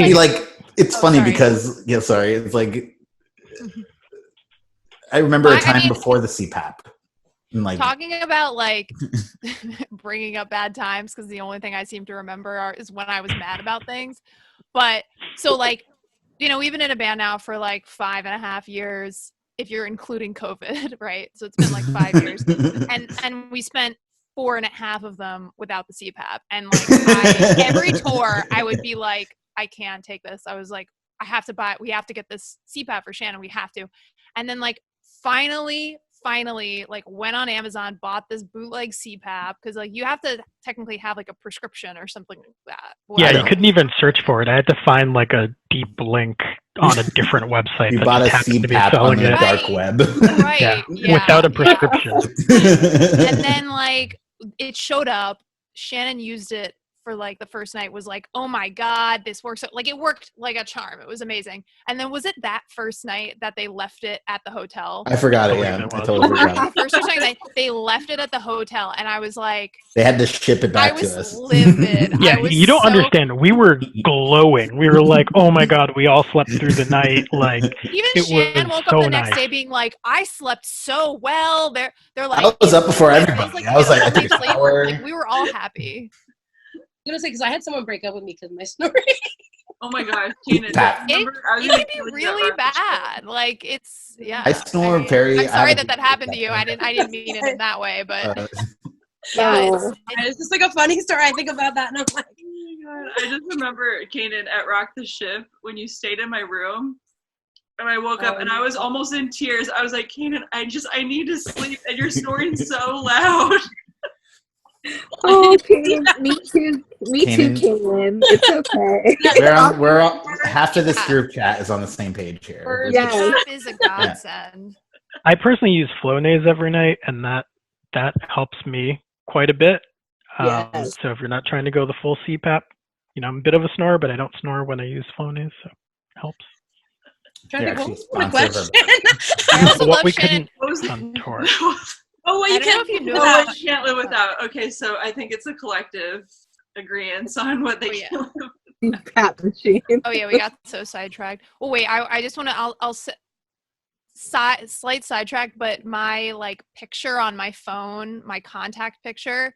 Speaker 2: it's funny because it's like I remember a time before the CPAP. And
Speaker 5: talking about bringing up bad times, because the only thing I seem to remember is when I was mad about things. But so even in a band now for 5.5 years, if you're including COVID, right? So it's been 5 years, and we spent 4.5 of them without the CPAP. And every tour, I would be like, I can't take this. I was like, we have to get this CPAP for Shannon. We have to. And then finally went on Amazon, bought this bootleg CPAP, because you have to technically have a prescription or something like that.
Speaker 4: Yeah, you couldn't even search for it. I had to find a deep link on a different website.
Speaker 2: You bought a CPAP on the dark web.
Speaker 5: Right. Yeah.
Speaker 4: Without a prescription.
Speaker 5: And then it showed up. Shannon used it for the first night, was like, "Oh my god, this works." It worked like a charm. It was amazing. And then was it that first night that they left it at the hotel?
Speaker 2: I forgot it. Yeah, I totally forgot.
Speaker 5: The first night they left it at the hotel, and I was like,
Speaker 2: they had to ship it back to us.
Speaker 5: I was livid.
Speaker 4: Yeah, you don't understand. We were glowing. We were like, "Oh my god, we all slept through the night."
Speaker 5: Even Shannon woke up the next day being like, "I slept so well." They're like,
Speaker 2: I was up before everybody. I was like, I took a shower.
Speaker 5: We were all happy.
Speaker 1: I'm gonna say, because I had someone break up with me because of my snoring.
Speaker 3: Oh my gosh, Keenan.
Speaker 5: It can be really bad. It's
Speaker 2: I snore very.
Speaker 5: I'm sorry that happened to you. I didn't mean it in that way, but
Speaker 1: it's just a funny story. I think about that and I'm like,
Speaker 3: oh my god. I just remember, Keenan, at Rock the Ship when you stayed in my room. And I woke up and I was almost in tears. I was like, Keenan, I need to sleep, and you're snoring so loud.
Speaker 6: Oh, Kanan, me too, Kanan. It's okay.
Speaker 2: We're half of this group chat is on the same page here.
Speaker 5: That is a godsend.
Speaker 4: I personally use Flonase every night, and that helps me quite a bit.
Speaker 6: Yes.
Speaker 4: So if you're not trying to go the full CPAP, I'm a bit of a snorer, but I don't snore when I use Flonase, so it helps.
Speaker 1: Trying to my question.
Speaker 4: What we couldn't on tour.
Speaker 1: Oh, well, you can't
Speaker 3: live without. Okay, so I think it's a collective agreement on what they can live without.
Speaker 6: CPAP machine.
Speaker 5: Oh yeah, we got so sidetracked. Well, wait, I just want to. I'll slight sidetrack, but my picture on my phone, my contact picture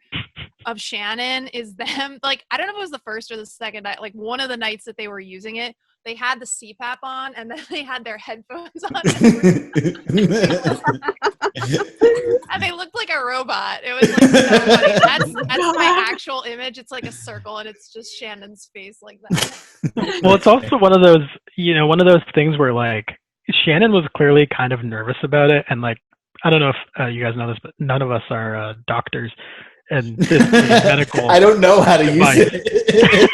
Speaker 5: of Shannon is them. I don't know if it was the first or the second night. One of the nights that they were using it, they had the CPAP on, and then they had their headphones on. And they looked like a robot. It was so funny. That's my actual image. It's a circle, and it's just Shannon's face like that.
Speaker 4: Well, it's also one of those things where Shannon was clearly kind of nervous about it, and I don't know if you guys know this, but none of us are doctors, and this is medical.
Speaker 2: I don't know how to use it.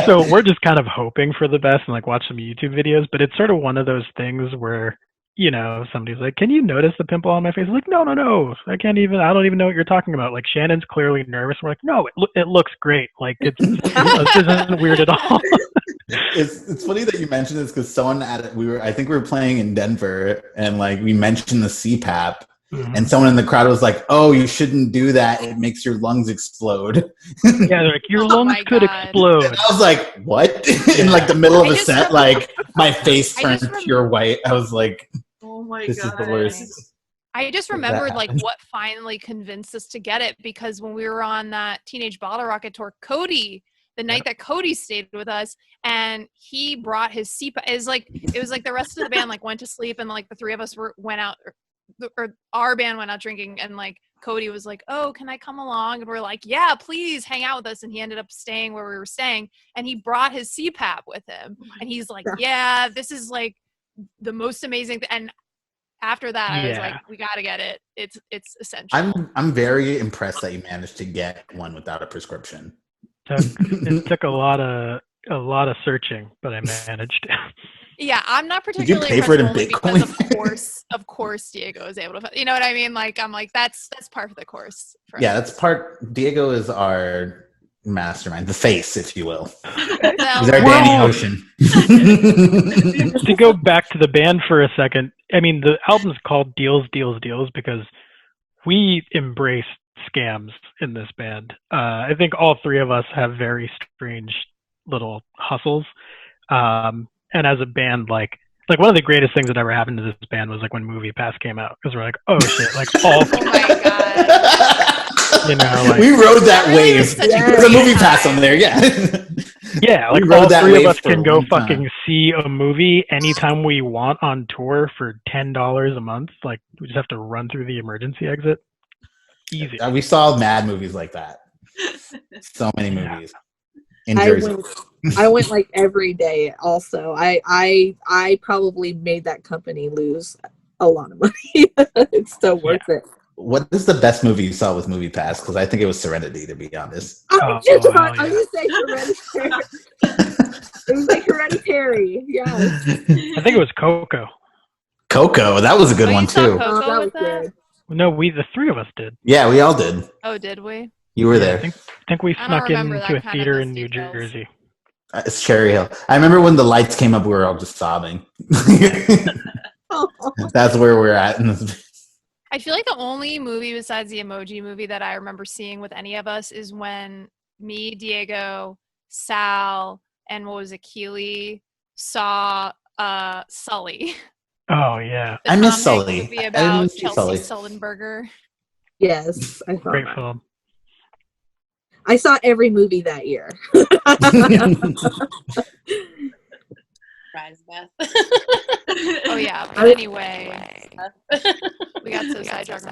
Speaker 4: So we're just kind of hoping for the best and watch some YouTube videos, but it's sort of one of those things where you know, somebody's like, "Can you notice the pimple on my face?" I'm like, no, I don't even know what you're talking about. Like, Shannon's clearly nervous. We're like, no, it looks great. Like, this isn't weird at all.
Speaker 2: It's funny that you mentioned this because someone I think we were playing in Denver and like we mentioned the CPAP and someone in the crowd was like, "Oh, you shouldn't do that. It makes your lungs explode."
Speaker 4: Yeah, they're like, your lungs could explode.
Speaker 2: And I was like, what? In like the middle of a set, like my face turned pure white. I was like,
Speaker 3: oh my
Speaker 2: this
Speaker 3: God.
Speaker 2: is the worst.
Speaker 5: I just remembered like what finally convinced us to get it, because when we were on that Teenage Bottle Rocket tour, Cody, the night that Cody stayed with us, and he brought his CPAP. It was like the rest of the band like went to sleep, and like the three of us went out, or our band went out drinking, and like Cody was like, "Oh, can I come along?" And we're like, "Yeah, please hang out with us." And he ended up staying where we were staying, and he brought his CPAP with him, and he's like, "Yeah, this is like the most amazing thing." And after that, I was like, "We gotta get it. It's essential."
Speaker 2: I'm very impressed that you managed to get one without a prescription.
Speaker 4: It took a lot of searching, but I managed.
Speaker 5: Yeah, I'm not particularly
Speaker 2: Did you pay for it in
Speaker 5: only
Speaker 2: Bitcoin?
Speaker 5: because of course Diego is able to, you know what I mean? Like, I'm like, that's part of the course.
Speaker 2: Yeah, that's part. Diego is our mastermind, the face, if you will.
Speaker 5: Well,
Speaker 2: He's our Danny Ocean.
Speaker 4: To go back to the band for a second, I mean, the album's called Deals, Deals, Deals because we embrace scams in this band. I think all three of us have very strange little hustles. And as a band, like one of the greatest things that ever happened to this band was like when Moviepass came out, because we're like, oh shit, like all.
Speaker 5: Oh my God.
Speaker 2: You know, like, we rode that
Speaker 5: really
Speaker 2: wave. There's a Moviepass on there, yeah.
Speaker 4: Yeah, like all three of us can go fucking see a movie anytime we want on tour for $10 a month. Like, we just have to run through the emergency exit. Easy.
Speaker 2: We saw mad movies like that. So many movies. In Jersey.
Speaker 6: I went like every day. Also, I probably made that company lose a lot of money. It's so worth it.
Speaker 2: What is the best movie you saw with Moviepass? Because I think it was Serenity, to be honest.
Speaker 6: I was going to say Hereditary. It was like Hereditary. Yeah.
Speaker 4: I think it was Coco.
Speaker 2: Coco, that was a good one too.
Speaker 5: Coco
Speaker 6: that was good.
Speaker 4: No, the three of us did.
Speaker 2: Yeah, we all did.
Speaker 5: Oh, did we?
Speaker 2: You were there.
Speaker 4: I think we snuck into a theater in New Jersey.
Speaker 2: It's Cherry Hill. I remember when the lights came up, we were all just sobbing. That's where we're at.
Speaker 5: I feel like the only movie besides the Emoji Movie that I remember seeing with any of us is when me, Diego, Sal, and what was it, Keely, saw Sully.
Speaker 4: Oh, yeah.
Speaker 2: I miss Sully.
Speaker 5: Movie about Chelsea Sullenberger.
Speaker 6: Yes, I saw
Speaker 4: Great
Speaker 6: that.
Speaker 4: film.
Speaker 6: I saw every movie that year.
Speaker 1: Rise, Beth.
Speaker 5: Oh yeah, but anyway, we got so sidetracked.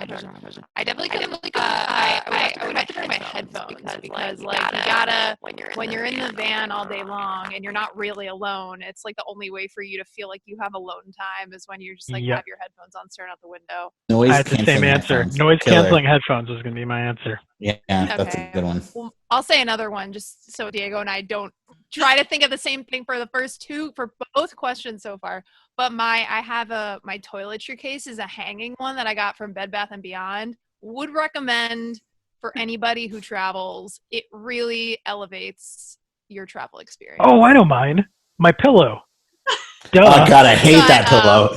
Speaker 5: I definitely couldn't. I would have to bring my headphones because like you gotta when you're in the van all day long and you're not really alone. It's like the only way for you to feel like you have alone time is when you just like have your headphones on, staring out the window.
Speaker 4: I had the same answer. Noise canceling headphones was gonna be my answer.
Speaker 2: Yeah, that's a good one.
Speaker 5: Well, I'll say another one just so Diego and I don't try to think of the same thing for the first two, for both questions so far. But my toiletry case is a hanging one that I got from Bed Bath & Beyond. Would recommend for anybody who travels. It really elevates your travel experience.
Speaker 4: Oh, I don't mind. My pillow. Duh.
Speaker 2: Oh God, I hate that pillow.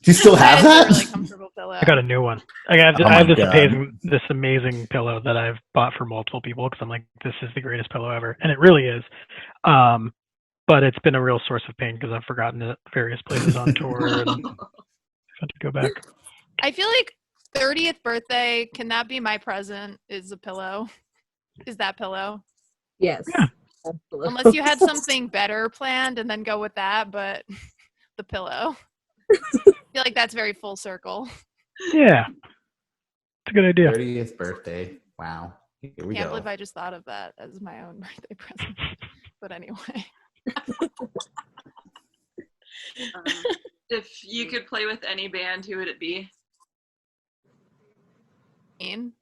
Speaker 2: Do you still have that?
Speaker 5: Really comfortable pillow.
Speaker 4: I got a new one. I have this amazing pillow that I've bought for multiple people because I'm like, this is the greatest pillow ever, and it really is. But it's been a real source of pain because I've forgotten it at various places on tour and I've had to go back.
Speaker 5: I feel like 30th birthday, can that be my present? Is a pillow? Is that pillow?
Speaker 6: Yes.
Speaker 4: Yeah.
Speaker 6: Absolutely.
Speaker 5: Unless you had something better planned and then go with that, but the pillow. I feel like that's very full circle.
Speaker 4: Yeah. It's a good idea.
Speaker 2: 30th birthday. Wow. Here we
Speaker 5: Can't
Speaker 2: go.
Speaker 5: believe I just thought of that as my own birthday present. But anyway.
Speaker 3: If you could play with any band, who would it be?
Speaker 5: Queen.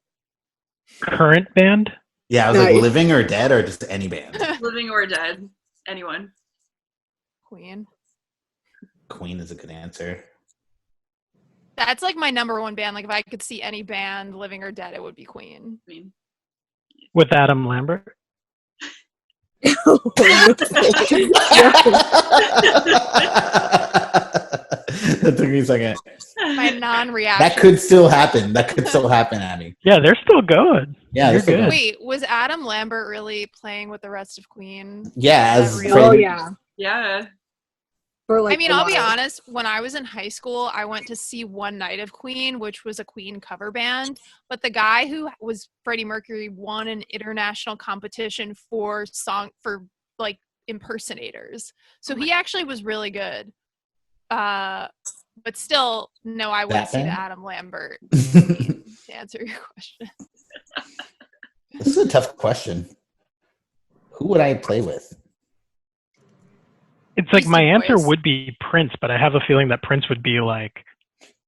Speaker 4: Current band?
Speaker 2: Yeah, I was like living or dead or just any band.
Speaker 3: Living or dead. Anyone.
Speaker 5: Queen.
Speaker 2: Queen is a good answer.
Speaker 5: That's like my number one band. Like if I could see any band, living or dead, it would be Queen.
Speaker 3: I mean,
Speaker 4: With Adam Lambert.
Speaker 2: That took me a second.
Speaker 5: My non-reaction.
Speaker 2: That could still happen. Abby.
Speaker 4: Yeah, they're still going.
Speaker 2: Yeah,
Speaker 4: You're
Speaker 2: they're still
Speaker 4: good.
Speaker 2: going.
Speaker 5: Wait, was Adam Lambert really playing with the rest of Queen?
Speaker 2: Yeah,
Speaker 5: Is
Speaker 2: as
Speaker 5: that real?
Speaker 6: Oh
Speaker 2: Freddie-
Speaker 6: yeah.
Speaker 3: yeah.
Speaker 6: For like
Speaker 5: I mean,
Speaker 6: a
Speaker 5: I'll be
Speaker 6: while.
Speaker 5: honest. When I was in high school, I went to see One Night of Queen, which was a Queen cover band. But the guy who was Freddie Mercury won an international competition for like impersonators. So he actually was really good. But still, no, I wouldn't
Speaker 2: That
Speaker 5: see the
Speaker 2: band?
Speaker 5: Adam Lambert to answer your question.
Speaker 2: This is a tough question. Who would I play with?
Speaker 4: It's like
Speaker 5: Beastie
Speaker 4: my answer
Speaker 5: Boys.
Speaker 4: would be Prince, but I have a feeling that Prince would be like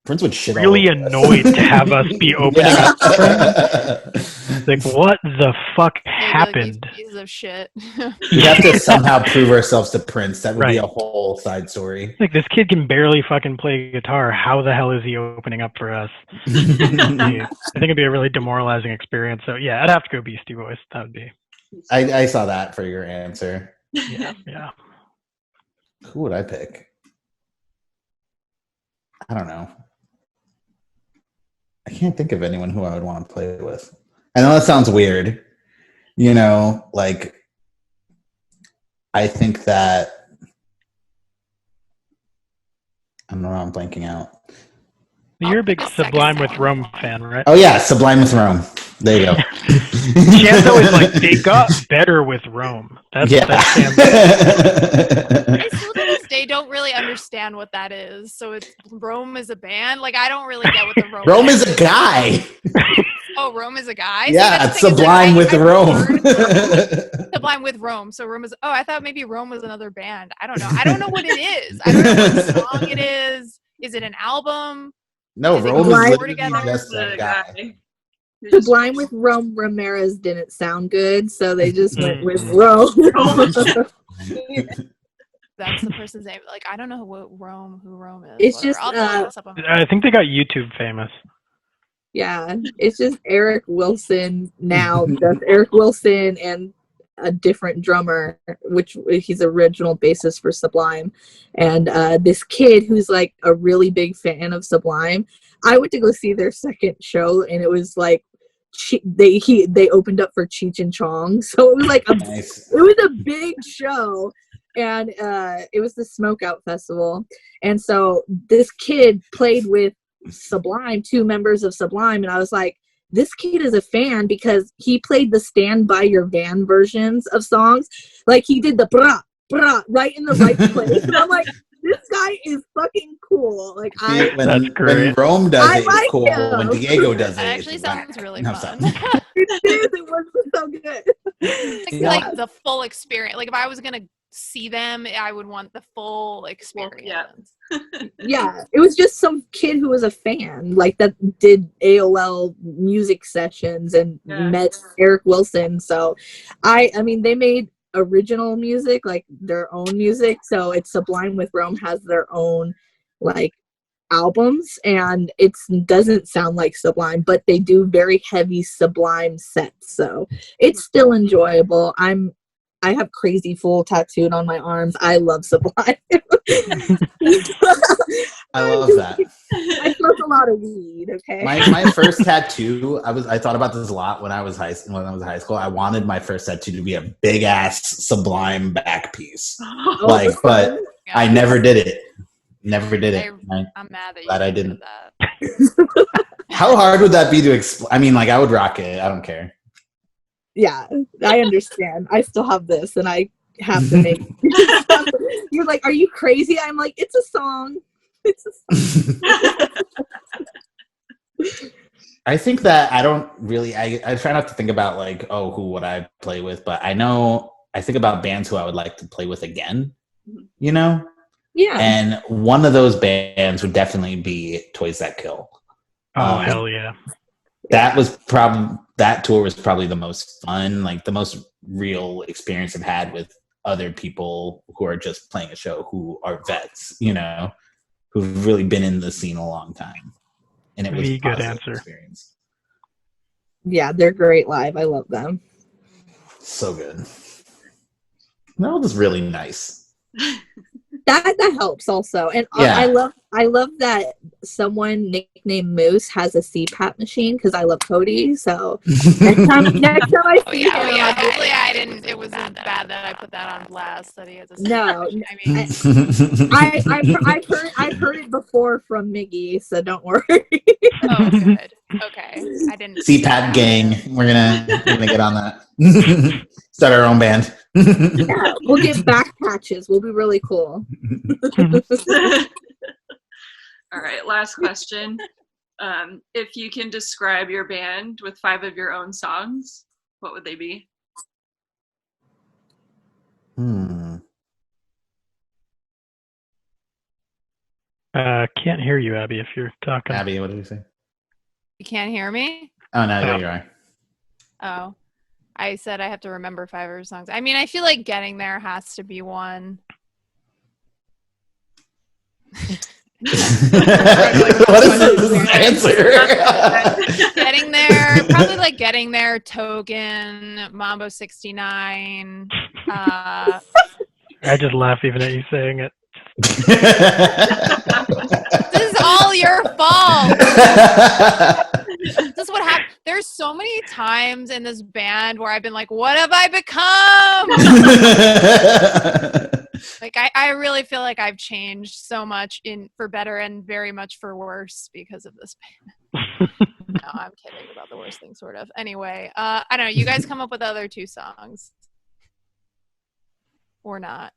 Speaker 2: Prince would shit
Speaker 4: really
Speaker 2: all over us.
Speaker 4: annoyed to have us be opening
Speaker 2: Yeah.
Speaker 4: up for him. Like, what the fuck
Speaker 5: They'd be like,
Speaker 4: happened?
Speaker 5: "These pieces of shit."
Speaker 2: We have to somehow prove ourselves to Prince. That would be
Speaker 4: Right.
Speaker 2: a whole side story.
Speaker 4: Like, this kid can barely fucking play guitar. How the hell is he opening up for us? Yeah. I think it'd be a really demoralizing experience. So yeah, I'd have to go Beastie Boys. That would be
Speaker 2: I saw that for your answer.
Speaker 4: yeah.
Speaker 2: Who would I pick? I don't know. I can't think of anyone who I would want to play with. I know that sounds weird. You know, like, I think that, I don't know, I'm blanking out.
Speaker 4: You're a big
Speaker 5: pick a second
Speaker 4: Sublime with
Speaker 5: song.
Speaker 4: Rome fan, right?
Speaker 2: Oh yeah, Sublime with Rome. There you go.
Speaker 4: Chanzo is like, they got better with Rome. That's Chanzo.
Speaker 5: I still to this day don't really understand what that is. So it's Rome is a band. Like I don't really get what the Rome.
Speaker 2: Rome is a guy.
Speaker 5: Oh, Rome is a guy. See,
Speaker 2: Yeah,
Speaker 5: that's
Speaker 2: it's
Speaker 5: the thing, is,
Speaker 2: Sublime with
Speaker 5: I
Speaker 2: Rome.
Speaker 5: heard Sublime with Rome. So Rome is. Oh, I thought maybe Rome was another band. I don't know. I don't know what it is. I don't know what song it is. Is it an album?
Speaker 2: No,
Speaker 5: Is it
Speaker 2: Rome is
Speaker 6: Sublime
Speaker 2: literally
Speaker 5: together?
Speaker 2: just a guy.
Speaker 6: Sublime with Rome Ramirez didn't sound good, so they just went with
Speaker 4: Mhm.
Speaker 6: Rome.
Speaker 5: That's the person's name. Like I don't know who Rome is.
Speaker 6: It's
Speaker 5: Whatever.
Speaker 6: just,
Speaker 5: I'll have to look this up on my
Speaker 4: I think they got YouTube famous.
Speaker 6: Yeah, it's just Eric Wilson now. That's Eric Wilson and a different drummer, which he's original bassist for Sublime, and this kid who's like a really big fan of Sublime. I went to go see their second show, and it was like they opened up for Cheech and Chong, so it was like
Speaker 2: Nice.
Speaker 6: it was a big show, and it was the Smokeout Festival, and so this kid played with Sublime, two members of Sublime, and I was like, this kid is a fan because he played the Stand By Your Van versions of songs. Like he did the brah, brah right in the right place. And I'm like, this guy is fucking cool. Like
Speaker 2: See,
Speaker 4: That's
Speaker 2: when
Speaker 4: great.
Speaker 2: Rome does
Speaker 6: I
Speaker 2: it,
Speaker 6: like
Speaker 2: it's cool.
Speaker 6: him.
Speaker 2: When Diego does it,
Speaker 5: That actually
Speaker 2: it's
Speaker 5: sounds
Speaker 2: whack.
Speaker 5: really
Speaker 2: No,
Speaker 5: fun.
Speaker 2: stop.
Speaker 6: it was so good.
Speaker 5: It's
Speaker 2: Yeah.
Speaker 5: like the full experience. Like if I was gonna see them, I would want the full experience.
Speaker 6: Yeah, it was just some kid who was a fan, like that did AOL music sessions and met Eric Wilson. So I mean, they made original music, like their own music. So it's Sublime with Rome has their own like albums, and it doesn't sound like Sublime, but they do very heavy Sublime sets. So it's still enjoyable. I have Crazy Fool tattooed on my arms. I love Sublime.
Speaker 2: I love that.
Speaker 6: I smoke a lot of weed. Okay.
Speaker 2: My first tattoo, I thought about this a lot when I was high school. I wanted my first tattoo to be a big ass Sublime back piece. But I never did it. Never did it.
Speaker 5: I'm mad that
Speaker 2: glad I
Speaker 5: you
Speaker 2: didn't.
Speaker 5: did that.
Speaker 2: How hard would that be to explain? I mean, like, I would rock it. I don't care.
Speaker 6: Yeah, I understand. I still have this, and I have to make. You're like, are you crazy? I'm like, it's a song. It's a song.
Speaker 2: I think that I don't really. I try not to think about like, oh, who would I play with? But I think about bands who I would like to play with again. You know.
Speaker 6: Yeah.
Speaker 2: And one of those bands would definitely be Toys That Kill.
Speaker 4: Oh, hell yeah.
Speaker 2: That tour was probably the most fun, like the most real experience I've had with other people who are just playing a show who are vets, you know, who've really been in the scene a long time. And it was a
Speaker 4: good
Speaker 2: positive
Speaker 4: answer.
Speaker 2: experience.
Speaker 6: Yeah, they're great live. I love them.
Speaker 2: So good. That was really nice.
Speaker 6: That helps also, and
Speaker 2: Yeah.
Speaker 6: I love that someone nicknamed Moose has a CPAP machine because I love Cody. So next time I see him,
Speaker 5: Hopefully I didn't. It wasn't bad that I put that on blast that he has a.
Speaker 6: No,
Speaker 5: I mean,
Speaker 6: I've heard it before from Miggy, so don't worry.
Speaker 5: oh, good. Okay, I didn't.
Speaker 2: CPAP gang. We're gonna get on that. Start our own band.
Speaker 6: Yeah, we'll get back patches. We'll be really cool.
Speaker 3: All right, last question. If you can describe your band with 5 of your own songs, what would they be?
Speaker 4: Can't hear you, Abby, if you're talking.
Speaker 2: Abby, what did you say?
Speaker 5: You can't hear me?
Speaker 2: Oh, no, there you are.
Speaker 5: Oh, I said I have to remember 5 of her songs. I mean, I feel like Getting There has to be one.
Speaker 2: What is this answer?
Speaker 5: Getting There, probably like Getting There, Token, Mambo 69.
Speaker 4: I just laugh even at you saying it.
Speaker 5: This is all your fault. This is what happened. There's so many times in this band where I've been like, what have I become? Like, I really feel like I've changed so much for better and very much for worse because of this band. No, I'm kidding about the worst thing, sort of. Anyway, I don't know. You guys come up with other 2 songs. Or not.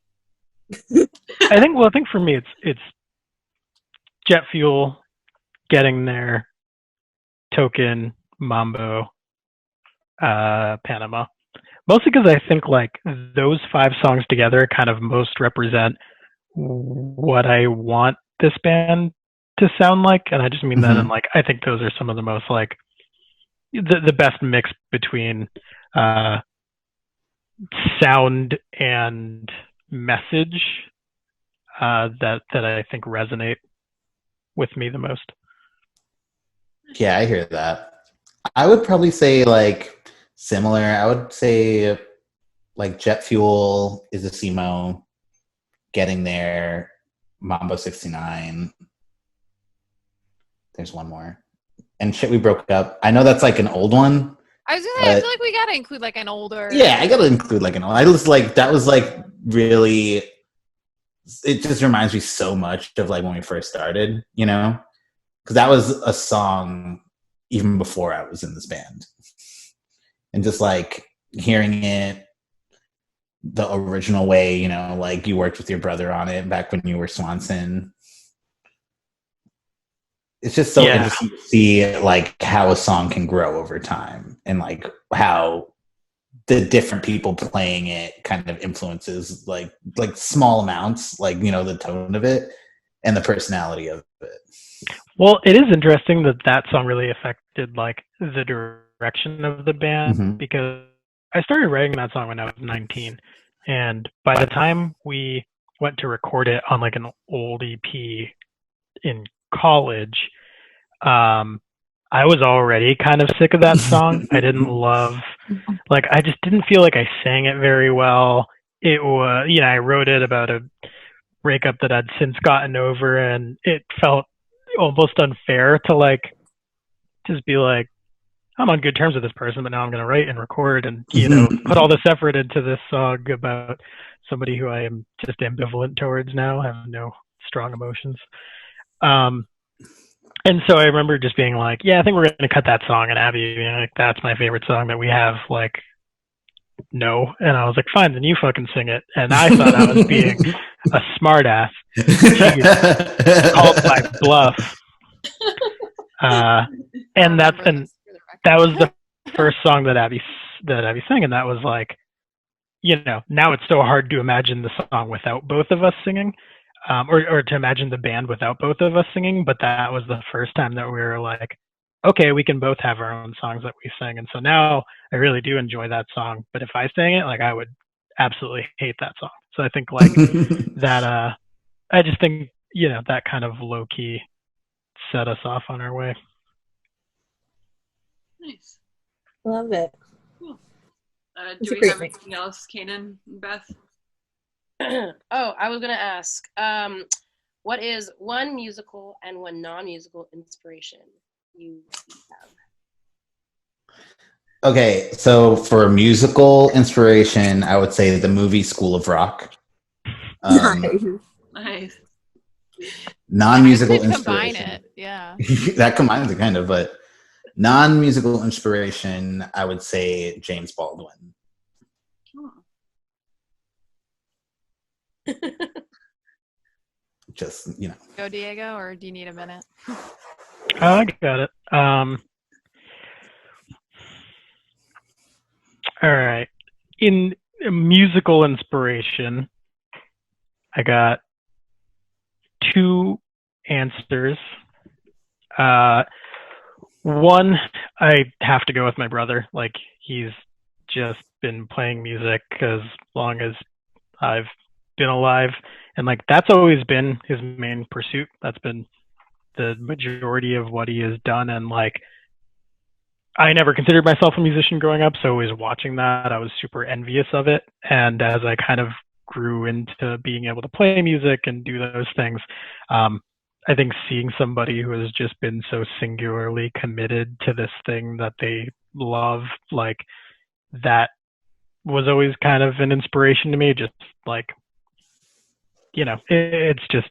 Speaker 4: I think for me it's Jet Fuel, Getting There, Token, Mambo, Panama. Mostly because I think like those 5 songs together kind of most represent what I want this band to sound like, and I just mean that in like I think those are some of the most like the best mix between sound and message that I think resonate with me the most.
Speaker 2: Yeah, I hear that. I would probably say like similar. I would say like Jet Fuel is a Simo, Getting There, Mambo 69. There's one more. And Shit We Broke Up. I know that's like an old one.
Speaker 5: I was gonna say, I feel like we gotta include like an older.
Speaker 2: Yeah, I gotta include like an old. I was like, that was like really. It just reminds me so much of like when we first started, you know, because that was a song even before I was in this band, and just like hearing it the original way, you know, like you worked with your brother on it back when you were Swanson. It's just so interesting to see like how a song can grow over time and like how the different people playing it kind of influences like small amounts, like, you know, the tone of it and the personality of it.
Speaker 4: Well, it is interesting that song really affected like the direction of the band because I started writing that song when I was 19, and by the time we went to record it on like an old EP in college, I was already kind of sick of that song. I didn't love, like, I just didn't feel like I sang it very well. It was, you know, I wrote it about a breakup that I'd since gotten over, and it felt almost unfair to like just be like, I'm on good terms with this person, but now I'm going to write and record and, you know, put all this effort into this song about somebody who I am just ambivalent towards now. I have no strong emotions. And so I remember just being like, yeah, I think we're going to cut that song. And Abby being like, that's my favorite song that we have. Like, no. And I was like, fine, then you fucking sing it. And I thought I was being a smart ass. Called my bluff. And that was the first song that Abby sang. And that was like, you know, now it's so hard to imagine the song without both of us singing. Or to imagine the band without both of us singing, but that was the first time that we were like, okay, we can both have our own songs that we sing. And so now I really do enjoy that song. But if I sang it, like I would absolutely hate that song. So I think like that. I just think that kind of low key set us off on our way.
Speaker 3: Nice.
Speaker 6: Love it.
Speaker 3: Cool. Do we have anything else, Kanan and Beth?
Speaker 1: I was gonna ask, what is one musical and one non-musical inspiration you have?
Speaker 2: Okay, so for musical inspiration, I would say the movie School of Rock.
Speaker 3: Nice.
Speaker 2: Non-musical
Speaker 5: combine
Speaker 2: inspiration.
Speaker 5: it, yeah.
Speaker 2: That combines it kind of, but non-musical inspiration, I would say James Baldwin. Just,
Speaker 5: Go, Diego, or do you need a minute?
Speaker 4: I got it. All right. In musical inspiration, I got two answers. One, I have to go with my brother. Like, he's just been playing music as long as I've been alive. And, like, that's always been his main pursuit. That's been the majority of what he has done. And, like, I never considered myself a musician growing up, so always watching that, I was super envious of it. And as I kind of grew into being able to play music and do those things, I think seeing somebody who has just been so singularly committed to this thing that they love, like, that was always kind of an inspiration to me. Just like, it's just,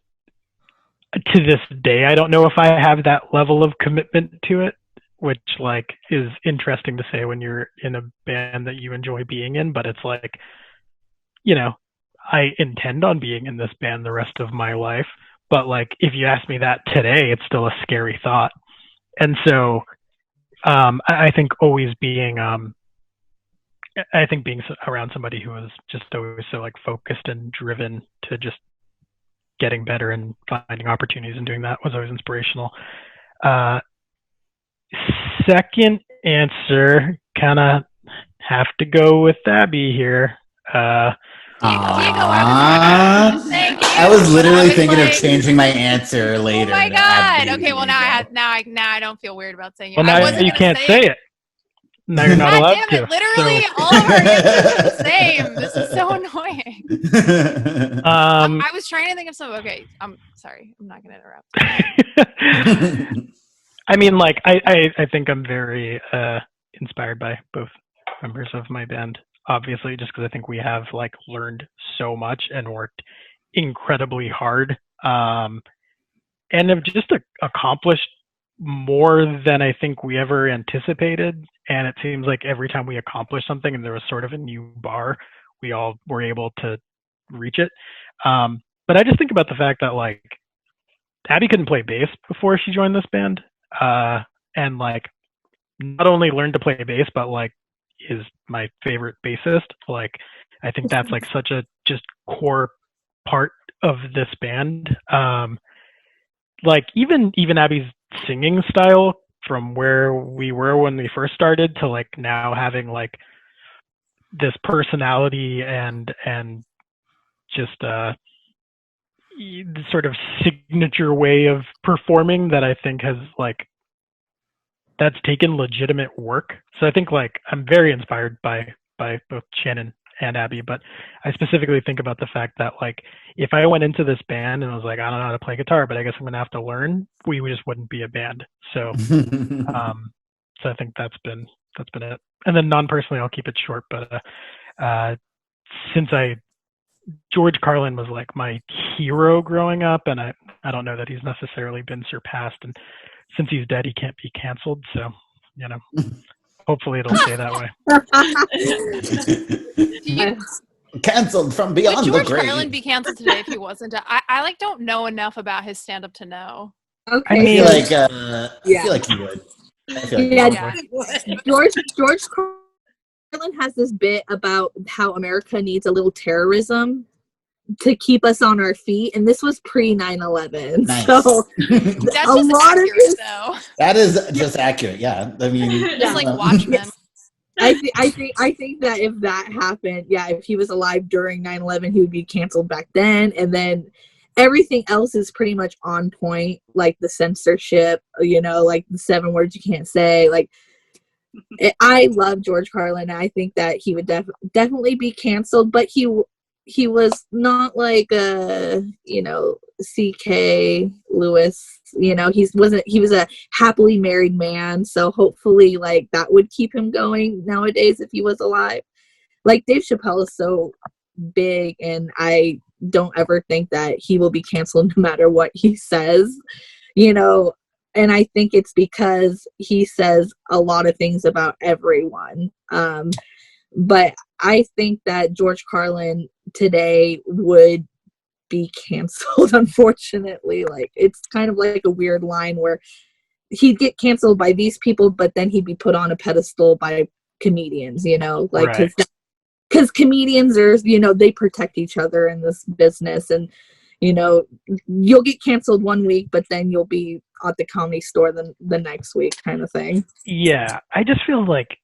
Speaker 4: to this day, I don't know if I have that level of commitment to it, which, like, is interesting to say when you're in a band that you enjoy being in. But it's like, I intend on being in this band the rest of my life. But, like, if you ask me that today, it's still a scary thought. And so I think always being being around somebody who is just always so, like, focused and driven to just getting better and finding opportunities and doing that was always inspirational. Second answer, kind of have to go with Abby here.
Speaker 2: I was literally thinking of changing my answer later.
Speaker 5: Oh my god! Okay, well now I don't feel weird about saying it.
Speaker 4: Well, now you can't say it. Now you're not allowed
Speaker 5: damn
Speaker 4: to.
Speaker 5: It, literally, all of our answers are the same. This is so annoying. I was trying to think of some. Okay, I'm sorry. I'm not going to interrupt.
Speaker 4: I mean, like, I think I'm very inspired by both members of my band. Obviously, just because I think we have, like, learned so much and worked incredibly hard, and have just accomplished more than I think we ever anticipated. And it seems like every time we accomplished something and there was sort of a new bar, we all were able to reach it. But I just think about the fact that, like, Abby couldn't play bass before she joined this band, and, like, not only learned to play bass, but, like, is my favorite bassist. Like, I think that's, like, such a just core part of this band. Like, even Abby's singing style, from where we were when we first started to, like, now having, like, this personality and just sort of signature way of performing that I think has, like, that's taken legitimate work. So I think, like, I'm very inspired by both Shannon and Abby, but I specifically think about the fact that, like, if I went into this band and I was like, I don't know how to play guitar, but I guess I'm gonna have to learn, we just wouldn't be a band. So so I think that's been it. And then non-personally, I'll keep it short, but since George Carlin was, like, my hero growing up, and I don't know that he's necessarily been surpassed, and since he's dead, he can't be canceled. So, hopefully it'll stay that way.
Speaker 2: Canceled from beyond the grave.
Speaker 5: Would George Carlin be canceled today if he wasn't? I like, don't know enough about his stand-up to know.
Speaker 6: Okay.
Speaker 2: I feel like he would.
Speaker 6: George Carlin has this bit about how America needs a little terrorism to keep us on our feet, and this was pre 9/11.
Speaker 2: Nice.
Speaker 6: So
Speaker 5: that's just accurate, though.
Speaker 2: That is just accurate. Yeah, I mean,
Speaker 5: just like Watchmen.
Speaker 6: I think that if that happened, yeah, if he was alive during 9/11, he would be canceled back then, and then everything else is pretty much on point, like the censorship, like the 7 words you can't say. Like, I love George Carlin. I think that he would definitely be canceled, but he was not like C.K. Lewis. He was a happily married man, so hopefully like that would keep him going nowadays if he was alive. Like Dave Chappelle is so big, and I don't ever think that he will be canceled no matter what he says, and I think it's because he says a lot of things about everyone. But I think that George Carlin today would be canceled, unfortunately. Like, it's kind of like a weird line where he'd get canceled by these people, but then he'd be put on a pedestal by comedians, like, because comedians are, they protect each other in this business, and you'll get canceled one week, but then you'll be at the Comedy Store the next week, kind of thing.
Speaker 4: Yeah, I just feel like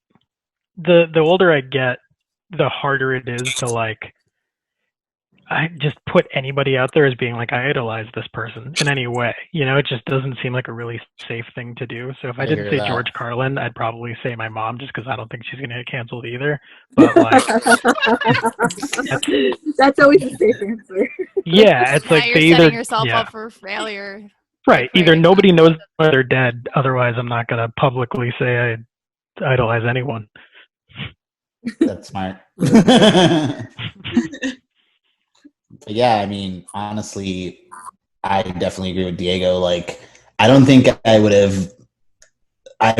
Speaker 4: the older I get, the harder it is to like, I just put anybody out there as being like, I idolize this person in any way. It just doesn't seem like a really safe thing to do. So if I didn't say that George Carlin, I'd probably say my mom, just because I don't think she's going to get canceled either. But like,
Speaker 6: that's always a safe answer.
Speaker 4: Yeah, it's like
Speaker 5: you're setting yourself up for failure.
Speaker 4: Right. Either nobody knows whether they're dead. Otherwise, I'm not going to publicly say I idolize anyone.
Speaker 2: That's smart. But yeah, I mean, honestly, I definitely agree with Diego. Like, I don't think I've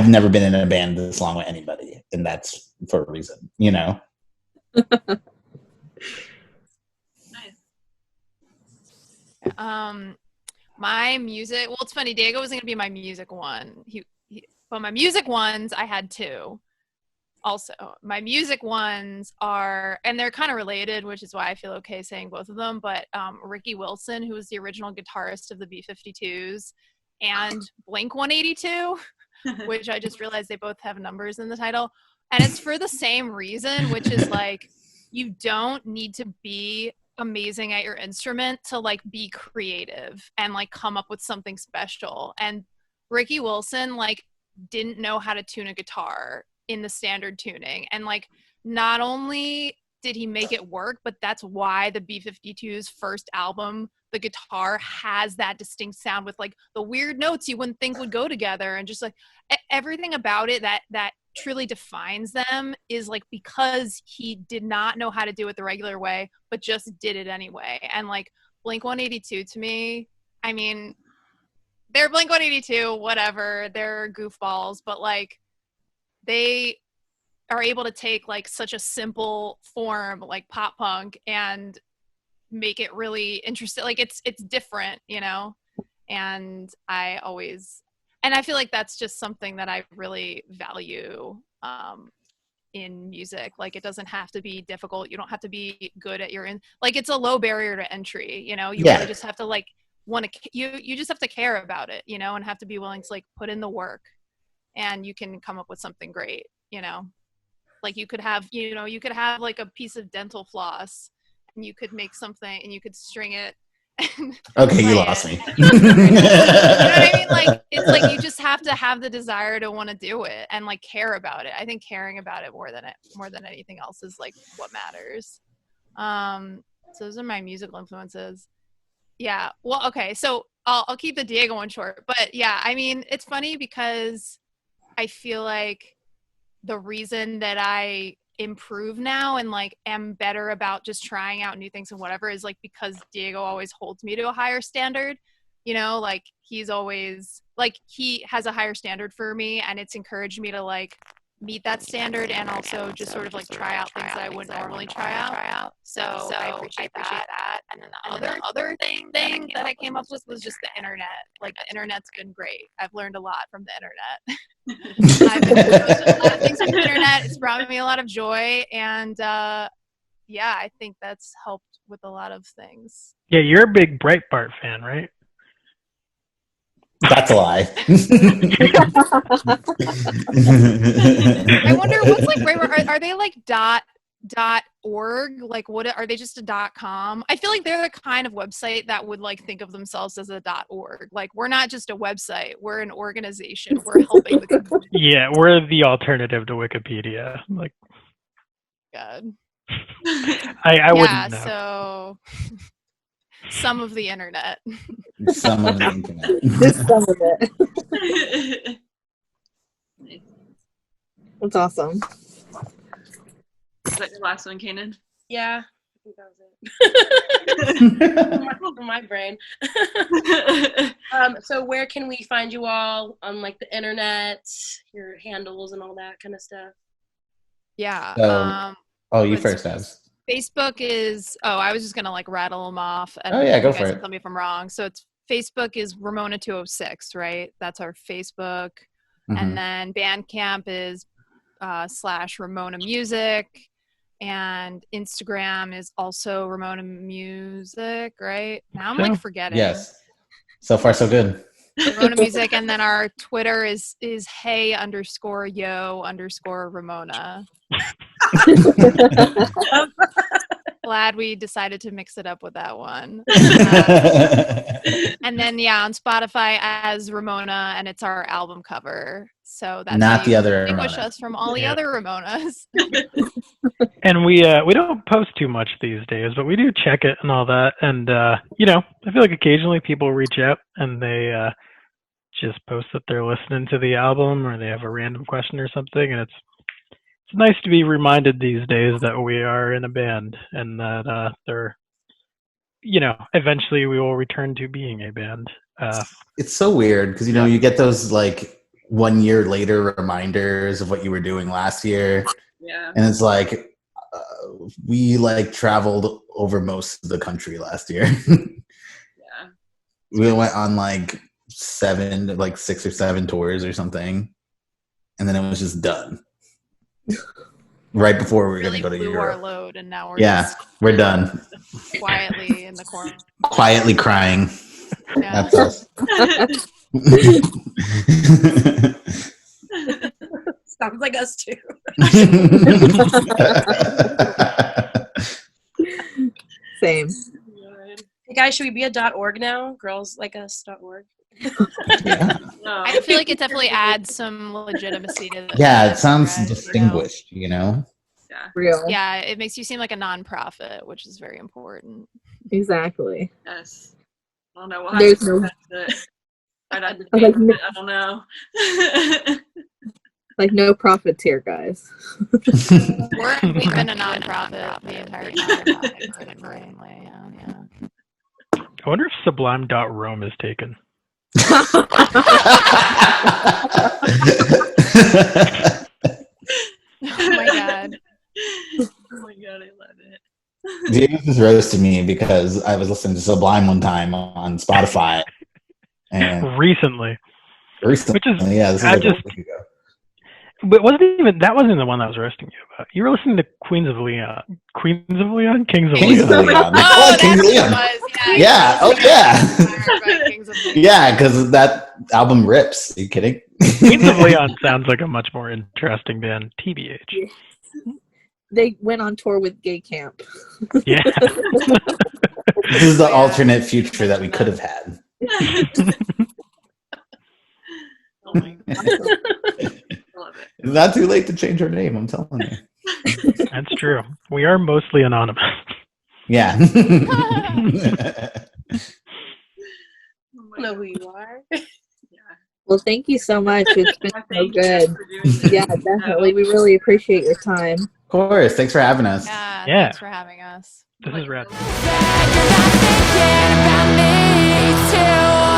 Speaker 2: never been in a band this long with anybody, and that's for a reason,
Speaker 3: Nice.
Speaker 5: My music, well, it's funny, Diego was going to be my music one. But my music ones, I had 2. Also, my music ones are, and they're kind of related, which is why I feel okay saying both of them, but Ricky Wilson, who was the original guitarist of the B-52s, and Blink-182, which I just realized they both have numbers in the title. And it's for the same reason, which is like, you don't need to be amazing at your instrument to like be creative and like come up with something special. And Ricky Wilson like didn't know how to tune a guitar in the standard tuning, and like not only did he make it work, but that's why the B-52's first album, the guitar has that distinct sound with like the weird notes you wouldn't think would go together, and just like everything about it that truly defines them is like because he did not know how to do it the regular way, but just did it anyway. And like Blink-182 to me, I mean, they're Blink-182, whatever, they're goofballs, but like they are able to take like such a simple form like pop punk and make it really interesting. Like it's different, and I feel like that's just something that I really value in music. Like it doesn't have to be difficult. You don't have to be good at like it's a low barrier to entry, you really just have to like you just have to care about it, and have to be willing to like put in the work, and you can come up with something great, like you could have like a piece of dental floss and you could make something and you could string it.
Speaker 2: Okay, you lost me.
Speaker 5: You know what I mean? Like it's like you just have to have the desire to want to do it and like care about it. I think caring about it more than anything else is like what matters. So those are my musical influences. Yeah. Well, okay. So I'll keep the Diego one short, but yeah, I mean, it's funny because I feel like the reason that I improve now and like am better about just trying out new things and whatever is like because Diego always holds me to a higher standard, like he's always like he has a higher standard for me, and it's encouraged me to like meet that standard and also just sort of like try out things that I wouldn't normally try out. So I appreciate that. And then the other thing that I came up with was just the internet. Like the internet's been great. I've learned a lot from the internet. I've been exposed to a lot of things from the internet. It's brought me a lot of joy, and yeah, I think that's helped with a lot of things.
Speaker 4: Yeah, you're a big Breitbart fan, right?
Speaker 2: That's a lie.
Speaker 5: I wonder what's like right where are they like .org? Like what are they just a .com? I feel like they're the kind of website that would like think of themselves as a .org. Like we're not just a website, we're an organization. We're helping the community.
Speaker 4: Yeah, we're the alternative to Wikipedia. Like
Speaker 5: God.
Speaker 4: I wouldn't know.
Speaker 5: So some of the internet.
Speaker 2: Some of the internet.
Speaker 6: Just some of it. That's awesome.
Speaker 3: Is that your last one, Kanan?
Speaker 1: Yeah, I think that was it. My brain. So where can we find you all on like the internet, your handles and all that kind of stuff?
Speaker 5: Yeah.
Speaker 2: You first, Abs.
Speaker 5: Facebook is, I was just going to like rattle them off. And
Speaker 2: Go for it.
Speaker 5: Tell me if I'm wrong. So it's Facebook is Ramona206, right? That's our Facebook.
Speaker 2: Mm-hmm.
Speaker 5: And then Bandcamp is / Ramona Music. And Instagram is also Ramona Music, right? Now I'm like forgetting.
Speaker 2: Yes. So far, so good.
Speaker 5: Ramona Music. And then our Twitter is hey_yo_Ramona. Glad we decided to mix it up with that one. And then on Spotify as Ramona, and it's our album cover. So that's
Speaker 2: not the other
Speaker 5: distinguish
Speaker 2: Ramona.
Speaker 5: us from all the other Ramonas.
Speaker 4: And we don't post too much these days, but we do check it and all that. And I feel like occasionally people reach out and they just post that they're listening to the album or they have a random question or something, and it's nice to be reminded these days that we are in a band and that eventually we will return to being a band.
Speaker 2: It's so weird because you get those like 1 year later reminders of what you were doing last year.
Speaker 3: Yeah.
Speaker 2: And it's like we like traveled over most of the country last year.
Speaker 3: Yeah.
Speaker 2: We went on like 6 or 7 tours or something, and then it was just done. Right before we were
Speaker 5: Really
Speaker 2: going to go to
Speaker 5: blew
Speaker 2: Europe.
Speaker 5: our load, and now
Speaker 2: we're done.
Speaker 5: Quietly in the corner.
Speaker 2: Quietly crying.
Speaker 5: Yeah.
Speaker 2: That's us.
Speaker 1: Sounds like us too.
Speaker 6: Same.
Speaker 1: Hey guys, should we be a .org now? Grrrls.org.
Speaker 2: Yeah.
Speaker 3: No.
Speaker 5: I feel like it definitely adds some legitimacy to the
Speaker 2: Yeah, it sounds
Speaker 5: thread,
Speaker 2: distinguished,
Speaker 3: Yeah.
Speaker 6: Real.
Speaker 5: Yeah, it makes you seem like a nonprofit, which is very important.
Speaker 6: Exactly.
Speaker 3: Yes. I don't know. We'll have
Speaker 6: There's
Speaker 3: to
Speaker 6: no-
Speaker 3: I'd
Speaker 6: like,
Speaker 3: I don't know.
Speaker 6: like no profits here, guys.
Speaker 5: We've been a nonprofit the entire time.
Speaker 4: I wonder if Sublime.Rome is taken.
Speaker 5: Oh my god.
Speaker 3: Oh my god, I love it.
Speaker 2: James just roasted me because I was listening to Sublime one time on Spotify. And
Speaker 4: Recently.
Speaker 2: which is
Speaker 4: I
Speaker 2: like
Speaker 4: just-
Speaker 2: a week ago.
Speaker 4: But that wasn't the one I was roasting you about. You were listening to Queens of Leon? Kings of Leon.
Speaker 2: Kings of Leon. They call
Speaker 5: Oh,
Speaker 2: it Kings of
Speaker 5: that's what
Speaker 2: Leon.
Speaker 5: it was.
Speaker 2: Yeah. Oh yeah.
Speaker 5: By Kings of Leon.
Speaker 2: Yeah, because that album rips. Are you kidding?
Speaker 4: Queens of Leon sounds like a much more interesting band, TBH.
Speaker 6: They went on tour with Gay Camp.
Speaker 4: Yeah.
Speaker 2: This is the alternate future that we could have had.
Speaker 3: Oh my god. I love it.
Speaker 2: It's not too late to change our name, I'm telling you.
Speaker 4: That's true. We are mostly anonymous.
Speaker 2: Yeah.
Speaker 3: Oh
Speaker 1: I
Speaker 3: my
Speaker 1: don't know
Speaker 3: God.
Speaker 1: who you are.
Speaker 3: Yeah.
Speaker 6: Well, thank you so much. It's been so
Speaker 3: Thank you
Speaker 6: good.
Speaker 3: for doing this.
Speaker 6: Yeah, definitely. We really appreciate your time.
Speaker 2: Of course. Thanks for having us.
Speaker 5: Yeah,
Speaker 4: Yeah.
Speaker 5: thanks for having us.
Speaker 4: This is rad.
Speaker 7: You're not thinking about me too.